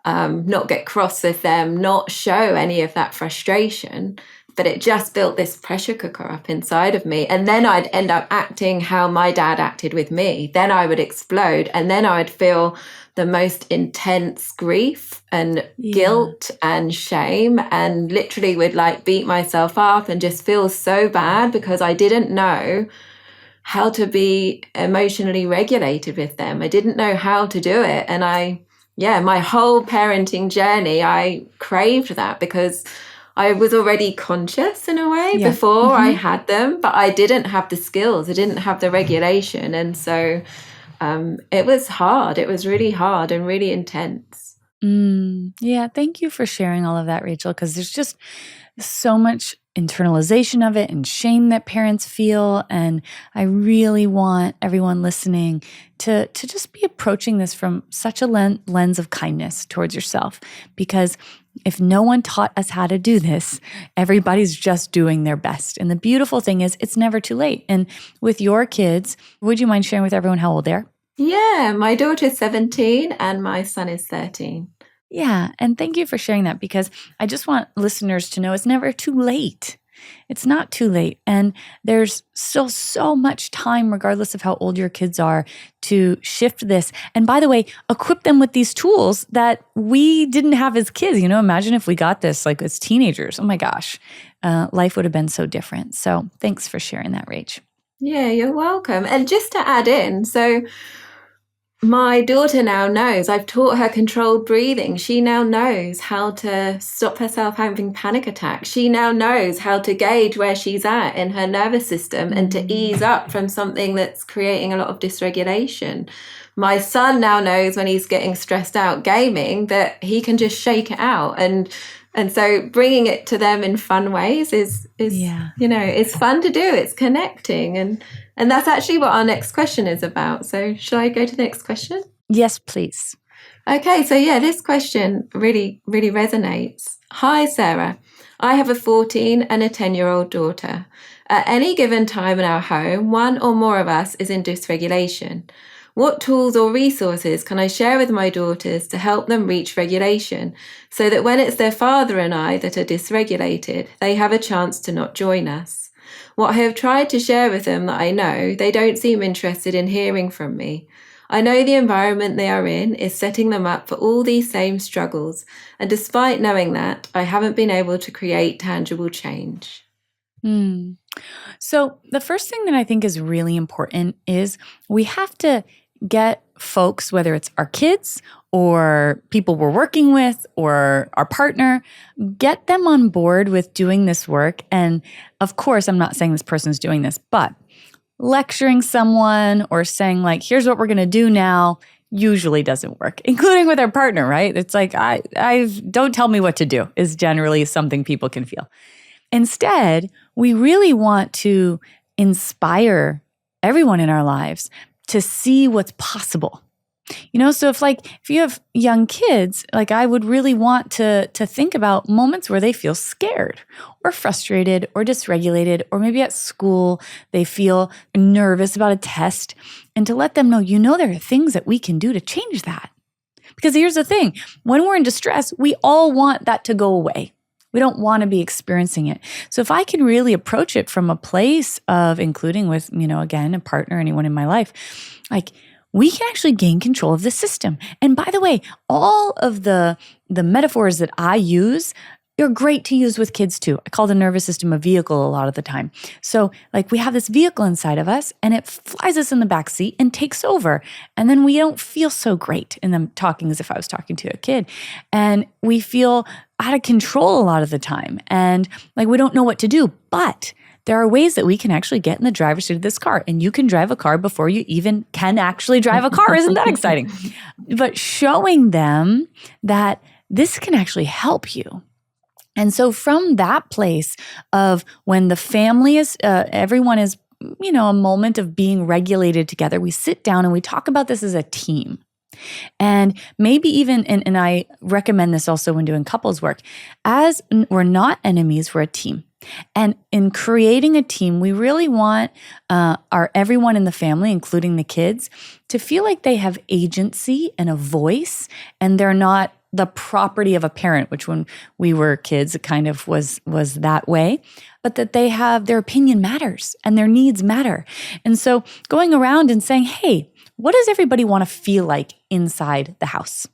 get cross with them, not show any of that frustration. But it just built this pressure cooker up inside of me. And then I'd end up acting how my dad acted with me. Then I would explode. And then I would feel the most intense grief and guilt and shame, and literally would like beat myself up and just feel so bad because I didn't know how to be emotionally regulated with them. I didn't know how to do it. And my whole parenting journey, I craved that because I was already conscious in a way before I had them, but I didn't have the skills. I didn't have the regulation. And so it was hard. It was really hard and really intense. Yeah. Thank you for sharing all of that, Rachel, because there's just so much internalization of it and shame that parents feel. And I really want everyone listening to just be approaching this from such a lens of kindness towards yourself, because if no one taught us how to do this, everybody's just doing their best. And the beautiful thing is it's never too late. And with your kids, would you mind sharing with everyone how old they are? Yeah, my daughter's 17 and my son is 13. Yeah. And thank you for sharing that, because I just want listeners to know it's never too late. It's not too late. And there's still so much time, regardless of how old your kids are, to shift this. And by the way, equip them with these tools that we didn't have as kids. Imagine if we got this like as teenagers. Oh my gosh, life would have been so different. So thanks for sharing that, Rach. Yeah, you're welcome. And just to add in, so my daughter now knows, I've taught her controlled breathing. She now knows how to stop herself having panic attacks. She now knows how to gauge where she's at in her nervous system and to ease up from something that's creating a lot of dysregulation. My son now knows when he's getting stressed out gaming that he can just shake it out. And so bringing it to them in fun ways is it's fun to do. It's connecting. And that's actually what our next question is about. So shall I go to the next question? Yes, please. Okay. So this question really, really resonates. Hi, Sarah. I have a 14 and a 10-year-old daughter. At any given time in our home, one or more of us is in dysregulation. What tools or resources can I share with my daughters to help them reach regulation so that when it's their father and I that are dysregulated, they have a chance to not join us? What I have tried to share with them that I know, they don't seem interested in hearing from me. I know the environment they are in is setting them up for all these same struggles, and despite knowing that, I haven't been able to create tangible change. So the first thing that I think is really important is we have to get folks, whether it's our kids or people we're working with or our partner, get them on board with doing this work. And of course, I'm not saying this person's doing this, but lecturing someone or saying like, here's what we're going to do now usually doesn't work, including with our partner, right? It's like, I don't tell me what to do is generally something people can feel. Instead, we really want to inspire everyone in our lives to see what's possible. So if you have young kids, like I would really want to think about moments where they feel scared or frustrated or dysregulated, or maybe at school they feel nervous about a test, and to let them know, there are things that we can do to change that. Because here's the thing, when we're in distress, we all want that to go away. We don't want to be experiencing it. So if I can really approach it from a place of including with, again, a partner, anyone in my life, like we can actually gain control of the system. And by the way, all of the metaphors that I use are great to use with kids too. I call the nervous system a vehicle a lot of the time. So like we have this vehicle inside of us and it flies us in the back seat and takes over. And then we don't feel so great. And I'm talking as if I was talking to a kid. And we feel out of control a lot of the time. And like we don't know what to do. But there are ways that we can actually get in the driver's seat of this car. And you can drive a car before you even can actually drive a car. Isn't that exciting? But showing them that this can actually help you. And so from that place of when the family is, everyone is, a moment of being regulated together, we sit down and we talk about this as a team. And maybe even, and I recommend this also when doing couples work, as we're not enemies, we're a team. And in creating a team, we really want everyone in the family, including the kids, to feel like they have agency and a voice, and they're not the property of a parent, which when we were kids, it kind of was that way, but that they have their opinion matters and their needs matter. And so going around and saying, hey, what does everybody want to feel like inside the house?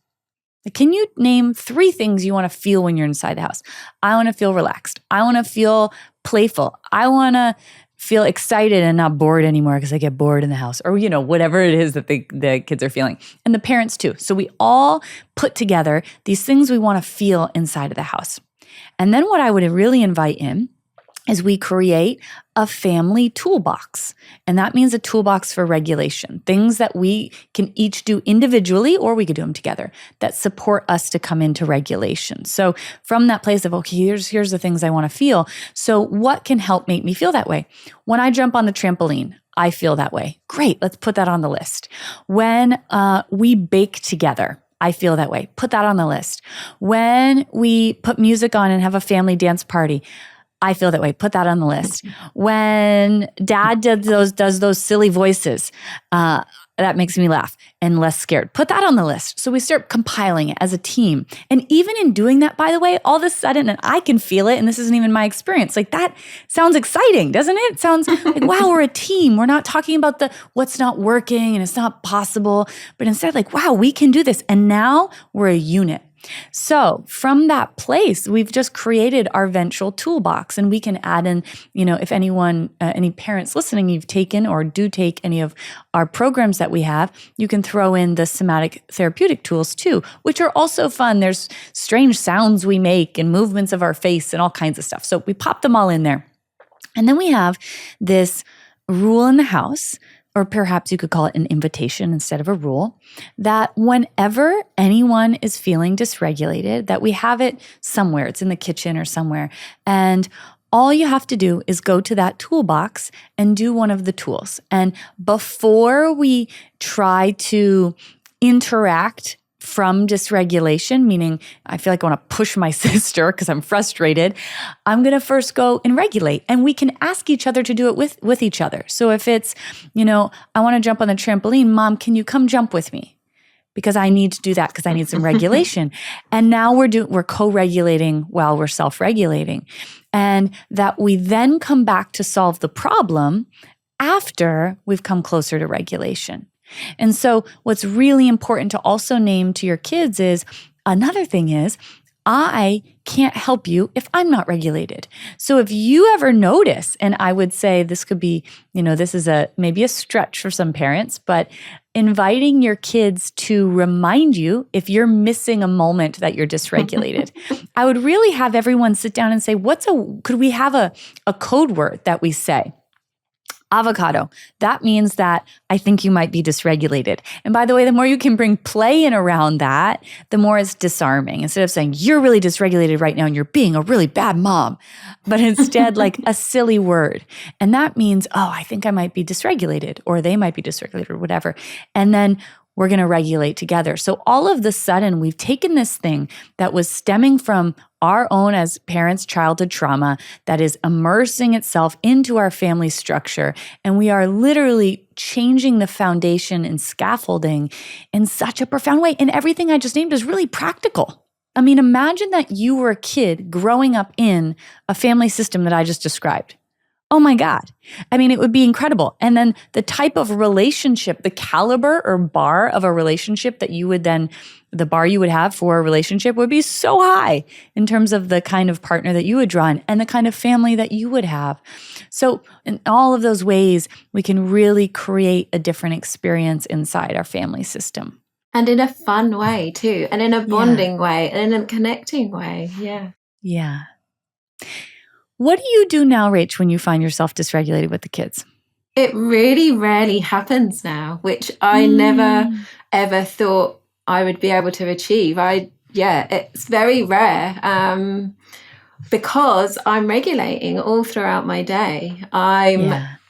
Can you name 3 things you want to feel when you're inside the house? I want to feel relaxed. I want to feel playful. I want to feel excited and not bored anymore because I get bored in the house, or, whatever it is that the kids are feeling. And the parents too. So we all put together these things we want to feel inside of the house. And then what I would really invite in is we create a family toolbox. And that means a toolbox for regulation, things that we can each do individually, or we could do them together, that support us to come into regulation. So from that place of, okay, here's the things I want to feel. So what can help make me feel that way? When I jump on the trampoline, I feel that way. Great, let's put that on the list. When we bake together, I feel that way. Put that on the list. When we put music on and have a family dance party, I feel that way. Put that on the list. When dad does those silly voices, that makes me laugh and less scared. Put that on the list. So we start compiling it as a team. And even in doing that, by the way, all of a sudden, and I can feel it, and this isn't even my experience, like that sounds exciting, doesn't it? It sounds like, wow, we're a team. We're not talking about what's not working and it's not possible, but instead like, wow, we can do this. And now we're a unit. So from that place, we've just created our ventral toolbox, and we can add in, if anyone, any parents listening, you've taken or do take any of our programs that we have, you can throw in the somatic therapeutic tools too, which are also fun. There's strange sounds we make and movements of our face and all kinds of stuff. So we pop them all in there. And then we have this rule in the house, or perhaps you could call it an invitation instead of a rule, that whenever anyone is feeling dysregulated, that we have it somewhere. It's in the kitchen or somewhere. And all you have to do is go to that toolbox and do one of the tools. And before we try to interact from dysregulation, meaning I feel like I want to push my sister because I'm frustrated, I'm going to first go and regulate. And we can ask each other to do it with each other. So if it's, I want to jump on the trampoline, Mom, can you come jump with me? because I need to do that because I need some regulation. And now we're co-regulating while we're self-regulating. And that we then come back to solve the problem after we've come closer to regulation. And so what's really important to also name to your kids is, another thing is, I can't help you if I'm not regulated. So if you ever notice, and I would say this could be, this is maybe a stretch for some parents, but inviting your kids to remind you if you're missing a moment that you're dysregulated. I would really have everyone sit down and say, could we have a code word that we say? Avocado. That means that I think you might be dysregulated. And by the way, the more you can bring play in around that, the more it's disarming. Instead of saying, you're really dysregulated right now and you're being a really bad mom, but instead like a silly word. And that means, I think I might be dysregulated, or they might be dysregulated, or whatever. And then we're going to regulate together. So all of the sudden, we've taken this thing that was stemming from our own as parents' childhood trauma that is immersing itself into our family structure. And we are literally changing the foundation and scaffolding in such a profound way. And everything I just named is really practical. I mean, imagine that you were a kid growing up in a family system that I just described. Oh my God. I mean, it would be incredible. And then the type of relationship, the caliber or bar of a relationship that the bar you would have for a relationship would be so high in terms of the kind of partner that you would draw in and the kind of family that you would have. So in all of those ways, we can really create a different experience inside our family system. And in a fun way too, and in a bonding way, and in a connecting way. Yeah. Yeah. What do you do now, Rach, when you find yourself dysregulated with the kids? It really rarely happens now, which I never, ever thought I would be able to achieve. It's very rare because I'm regulating all throughout my day.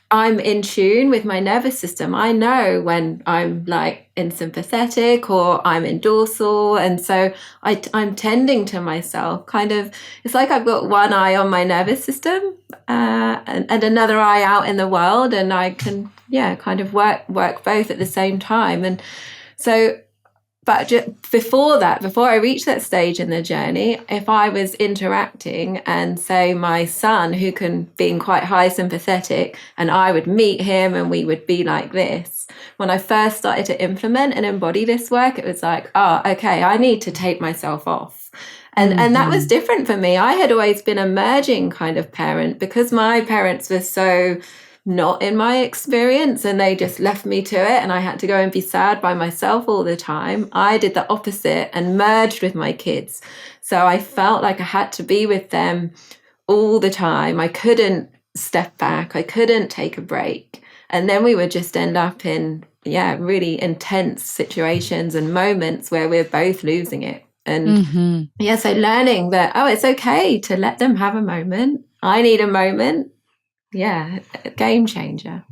I'm in tune with my nervous system. I know when I'm like in sympathetic or I'm in dorsal. And so I'm tending to myself kind of, it's like I've got one eye on my nervous system and another eye out in the world. And I can, kind of work both at the same time. And so, but before I reached that stage in the journey, if I was interacting and say my son, who can be quite high sympathetic, and I would meet him and we would be like this. When I first started to implement and embody this work, it was like, okay, I need to take myself off. And that was different for me. I had always been a merging kind of parent because my parents were so not in my experience and they just left me to it and I had to go and be sad by myself all the time. I did the opposite and merged with my kids. So I felt like I had to be with them all the time. I couldn't step back. I couldn't take a break. And then we would just end up in, really intense situations and moments where we're both losing it. And so learning that, it's okay to let them have a moment. I need a moment. Yeah, a game changer.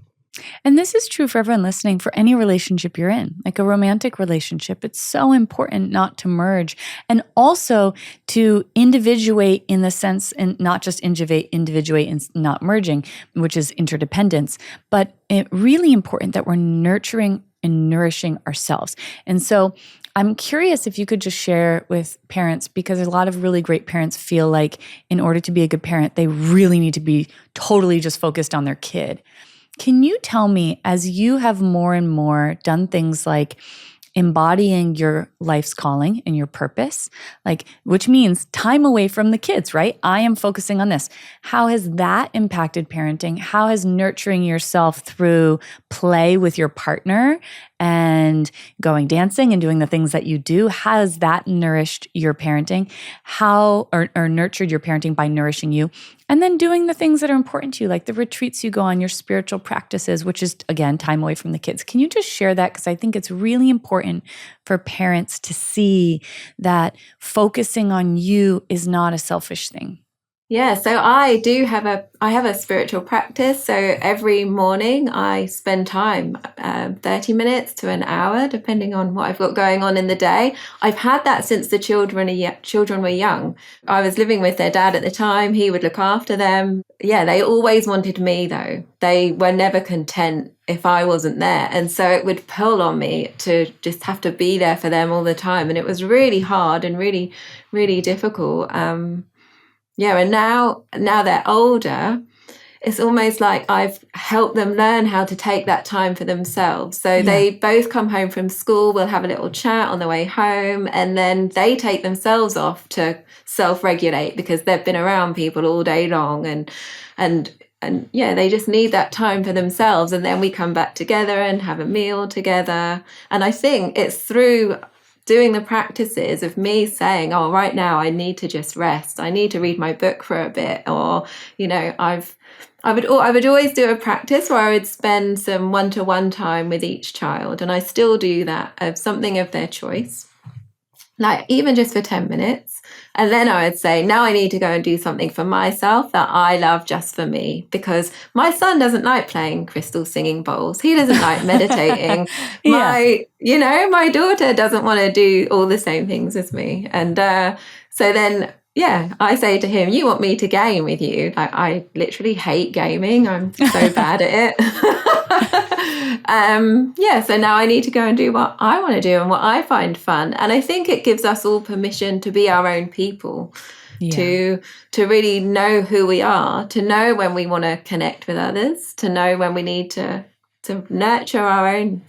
And this is true for everyone listening, for any relationship you're in, like a romantic relationship. It's so important not to merge and also to individuate in the sense, and not just individuate and not merging, which is interdependence, but it's really important that we're nurturing and nourishing ourselves. And so I'm curious if you could just share with parents, because a lot of really great parents feel like in order to be a good parent, they really need to be totally just focused on their kid. Can you tell me, as you have more and more done things like embodying your life's calling and your purpose, which means time away from the kids, right? I am focusing on this. How has that impacted parenting? How has nurturing yourself through play with your partner and going dancing and doing the things that you do, how has that nourished your parenting? Or nurtured your parenting by nourishing you? And then doing the things that are important to you, like the retreats you go on, your spiritual practices, which is, again, time away from the kids. Can you just share that? Because I think it's really important for parents to see that focusing on you is not a selfish thing. Yeah, so I have a spiritual practice. So every morning I spend time, 30 minutes to an hour, depending on what I've got going on in the day. I've had that since the children were young. I was living with their dad at the time. He would look after them. Yeah, they always wanted me though. They were never content if I wasn't there. And so it would pull on me to just have to be there for them all the time. And it was really hard and really, really difficult. Yeah, and now they're older, it's almost like I've helped them learn how to take that time for themselves. So they both come home from school, we'll have a little chat on the way home, and then they take themselves off to self-regulate because they've been around people all day long, and yeah, they just need that time for themselves. And then we come back together and have a meal together. And I think it's through doing the practices of me saying, oh, right now I need to just rest. I need to read my book for a bit. Or, I would always do a practice where I would spend some one-to-one time with each child. And I still do that, of something of their choice, like even just for 10 minutes. And then I would say, now I need to go and do something for myself that I love just for me, because my son doesn't like playing crystal singing bowls. He doesn't like meditating. My daughter doesn't want to do all the same things as me. And so then, I say to him, you want me to game with you? Like, I literally hate gaming. I'm so bad at it. So now I need to go and do what I want to do and what I find fun. And I think it gives us all permission to be our own people, to really know who we are, to know when we want to connect with others, to know when we need to nurture our own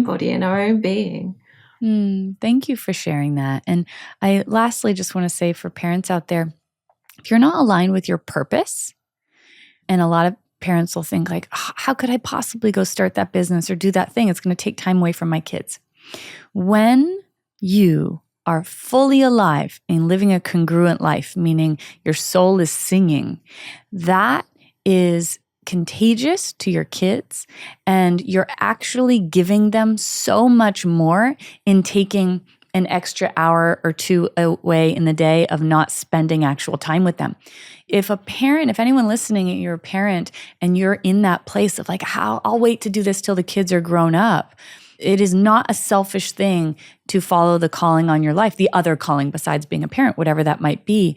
body and our own being. Thank you for sharing that. And I lastly just want to say, for parents out there, if you're not aligned with your purpose, and a lot of parents will think like, how could I possibly go start that business or do that thing? It's going to take time away from my kids. When you are fully alive and living a congruent life, meaning your soul is singing, that is contagious to your kids, and you're actually giving them so much more in taking an extra hour or two away in the day of not spending actual time with them. If anyone listening, you're a parent and you're in that place of like, I'll wait to do this till the kids are grown up. It is not a selfish thing to follow the calling on your life, the other calling besides being a parent, whatever that might be.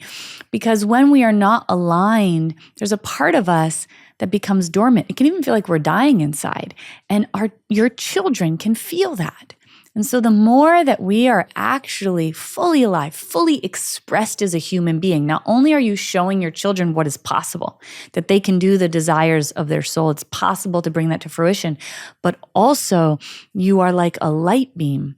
Because when we are not aligned, there's a part of us that becomes dormant. It can even feel like we're dying inside. And your children can feel that. And so the more that we are actually fully alive, fully expressed as a human being, not only are you showing your children what is possible, that they can do the desires of their soul, it's possible to bring that to fruition, but also you are like a light beam,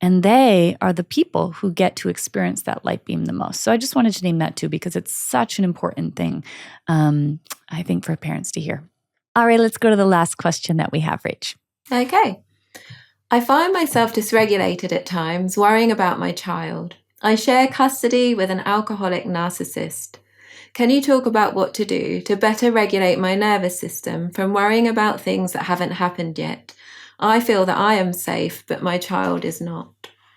and they are the people who get to experience that light beam the most. So I just wanted to name that too, because it's such an important thing, I think, for parents to hear. All right, let's go to the last question that we have, Rach. Okay. I find myself dysregulated at times, worrying about my child. I share custody with an alcoholic narcissist. Can you talk about what to do to better regulate my nervous system from worrying about things that haven't happened yet? I feel that I am safe, but my child is not.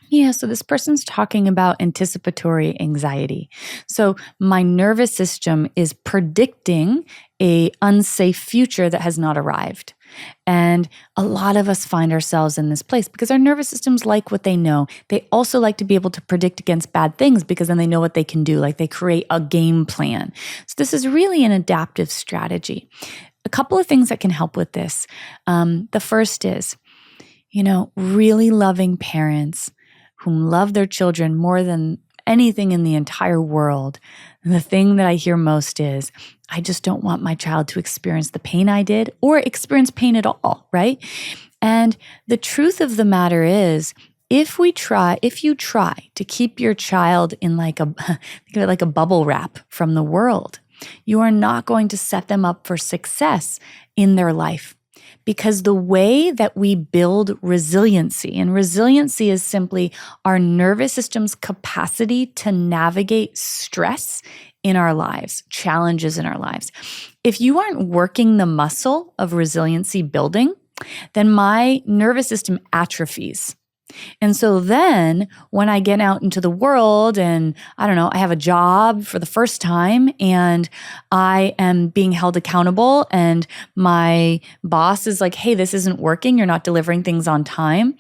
Yeah, so this person's talking about anticipatory anxiety. So my nervous system is predicting an unsafe future that has not arrived. And a lot of us find ourselves in this place because our nervous systems like what they know. They also like to be able to predict against bad things because then they know what they can do, like they create a game plan. So this is really an adaptive strategy. A couple of things that can help with this. The first is, really loving parents whom love their children more than anything in the entire world. And the thing that I hear most is, I just don't want my child to experience the pain I did or experience pain at all, right? And the truth of the matter is, if you try to keep your child in think of it like a bubble wrap from the world, you are not going to set them up for success in their life. Because the way that we build resiliency, and resiliency is simply our nervous system's capacity to navigate stress in our lives, challenges in our lives. If you aren't working the muscle of resiliency building, then my nervous system atrophies. And so then when I get out into the world and I don't know, I have a job for the first time and I am being held accountable and my boss is like, hey, this isn't working. You're not delivering things on time.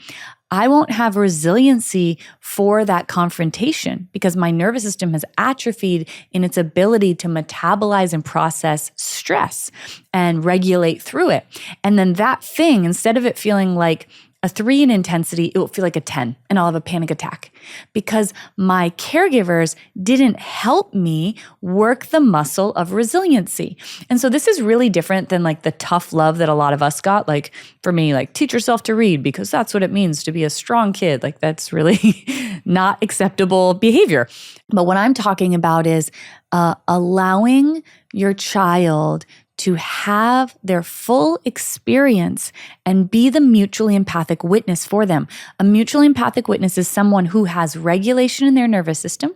I won't have resiliency for that confrontation because my nervous system has atrophied in its ability to metabolize and process stress and regulate through it. And then that thing, instead of it feeling like a 3 in intensity, it will feel like a 10 and I'll have a panic attack because my caregivers didn't help me work the muscle of resiliency. And so this is really different than like the tough love that a lot of us got. Like for me, like teach yourself to read because that's what it means to be a strong kid. Like that's really not acceptable behavior. But what I'm talking about is allowing your child to have their full experience and be the mutually empathic witness for them. A mutually empathic witness is someone who has regulation in their nervous system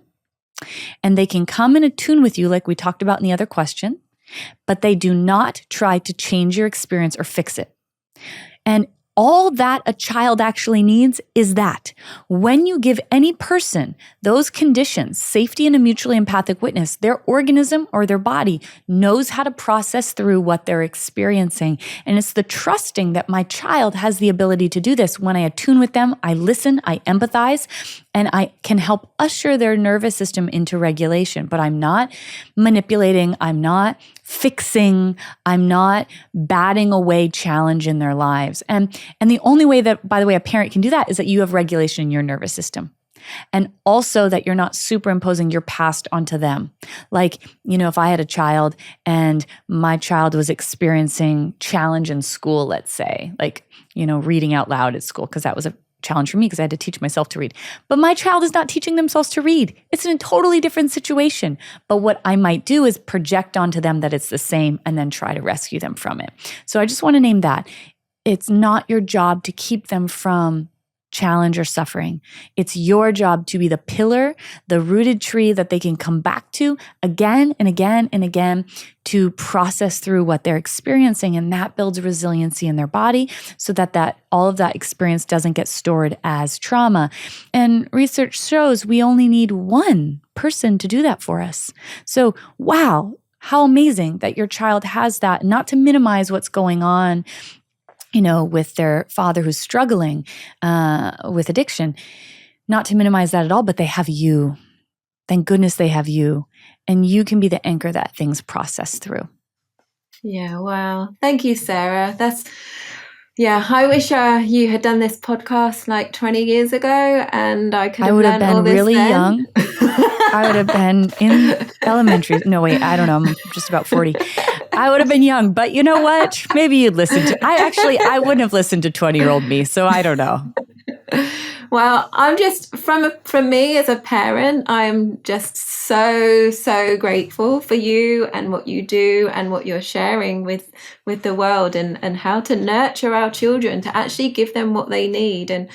and they can come and attune with you like we talked about in the other question, but they do not try to change your experience or fix it. And all that a child actually needs is that. When you give any person those conditions, safety and a mutually empathic witness, their organism or their body knows how to process through what they're experiencing. And it's the trusting that my child has the ability to do this. When I attune with them, I listen, I empathize, and I can help usher their nervous system into regulation. But I'm not manipulating, I'm not fixing, I'm not batting away challenge in their lives. And the only way that, by the way, a parent can do that is that you have regulation in your nervous system. And also that you're not superimposing your past onto them. Like, if I had a child and my child was experiencing challenge in school, let's say, like, reading out loud at school, because that was a challenge for me because I had to teach myself to read. But my child is not teaching themselves to read. It's in a totally different situation. But what I might do is project onto them that it's the same and then try to rescue them from it. So I just want to name that. It's not your job to keep them from challenge or suffering. It's your job to be the pillar, the rooted tree that they can come back to again and again and again to process through what they're experiencing. And that builds resiliency in their body so that all of that experience doesn't get stored as trauma. And research shows we only need one person to do that for us. So, wow, how amazing that your child has that, not to minimize what's going on with their father who's struggling with addiction, not to minimize that at all, but they have you. Thank goodness they have you. And you can be the anchor that things process through. Yeah, wow. Thank you, Sarah. I wish you had done this podcast like 20 years ago and I could have learned all this really then. Young. I would have been in elementary. No, wait, I don't know. I'm just about 40. I would have been young, but you know what? Maybe you'd listen to, I wouldn't have listened to 20-year-old me. So I don't know. Well, I'm just, from me as a parent, I'm just so, so grateful for you and what you do and what you're sharing with the world and how to nurture our children, to actually give them what they need. And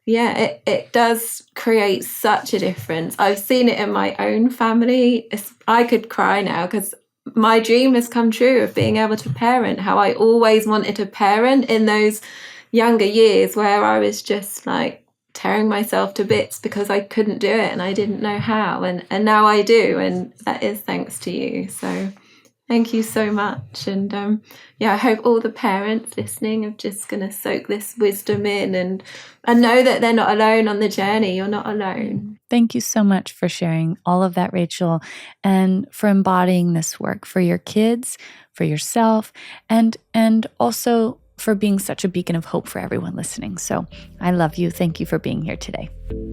yeah, it does create such a difference. I've seen it in my own family. I could cry now because my dream has come true of being able to parent how I always wanted to parent in those younger years where I was just like tearing myself to bits because I couldn't do it and I didn't know how. And now I do. And that is thanks to you. So thank you so much. And I hope all the parents listening are just going to soak this wisdom in and know that they're not alone on the journey. You're not alone. Thank you so much for sharing all of that, Rachel, and for embodying this work for your kids, for yourself, and also for being such a beacon of hope for everyone listening. So I love you. Thank you for being here today.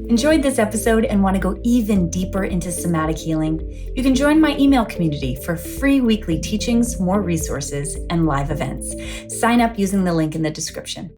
Enjoyed this episode and want to go even deeper into somatic healing? You can join my email community for free weekly teachings, more resources, and live events. Sign up using the link in the description.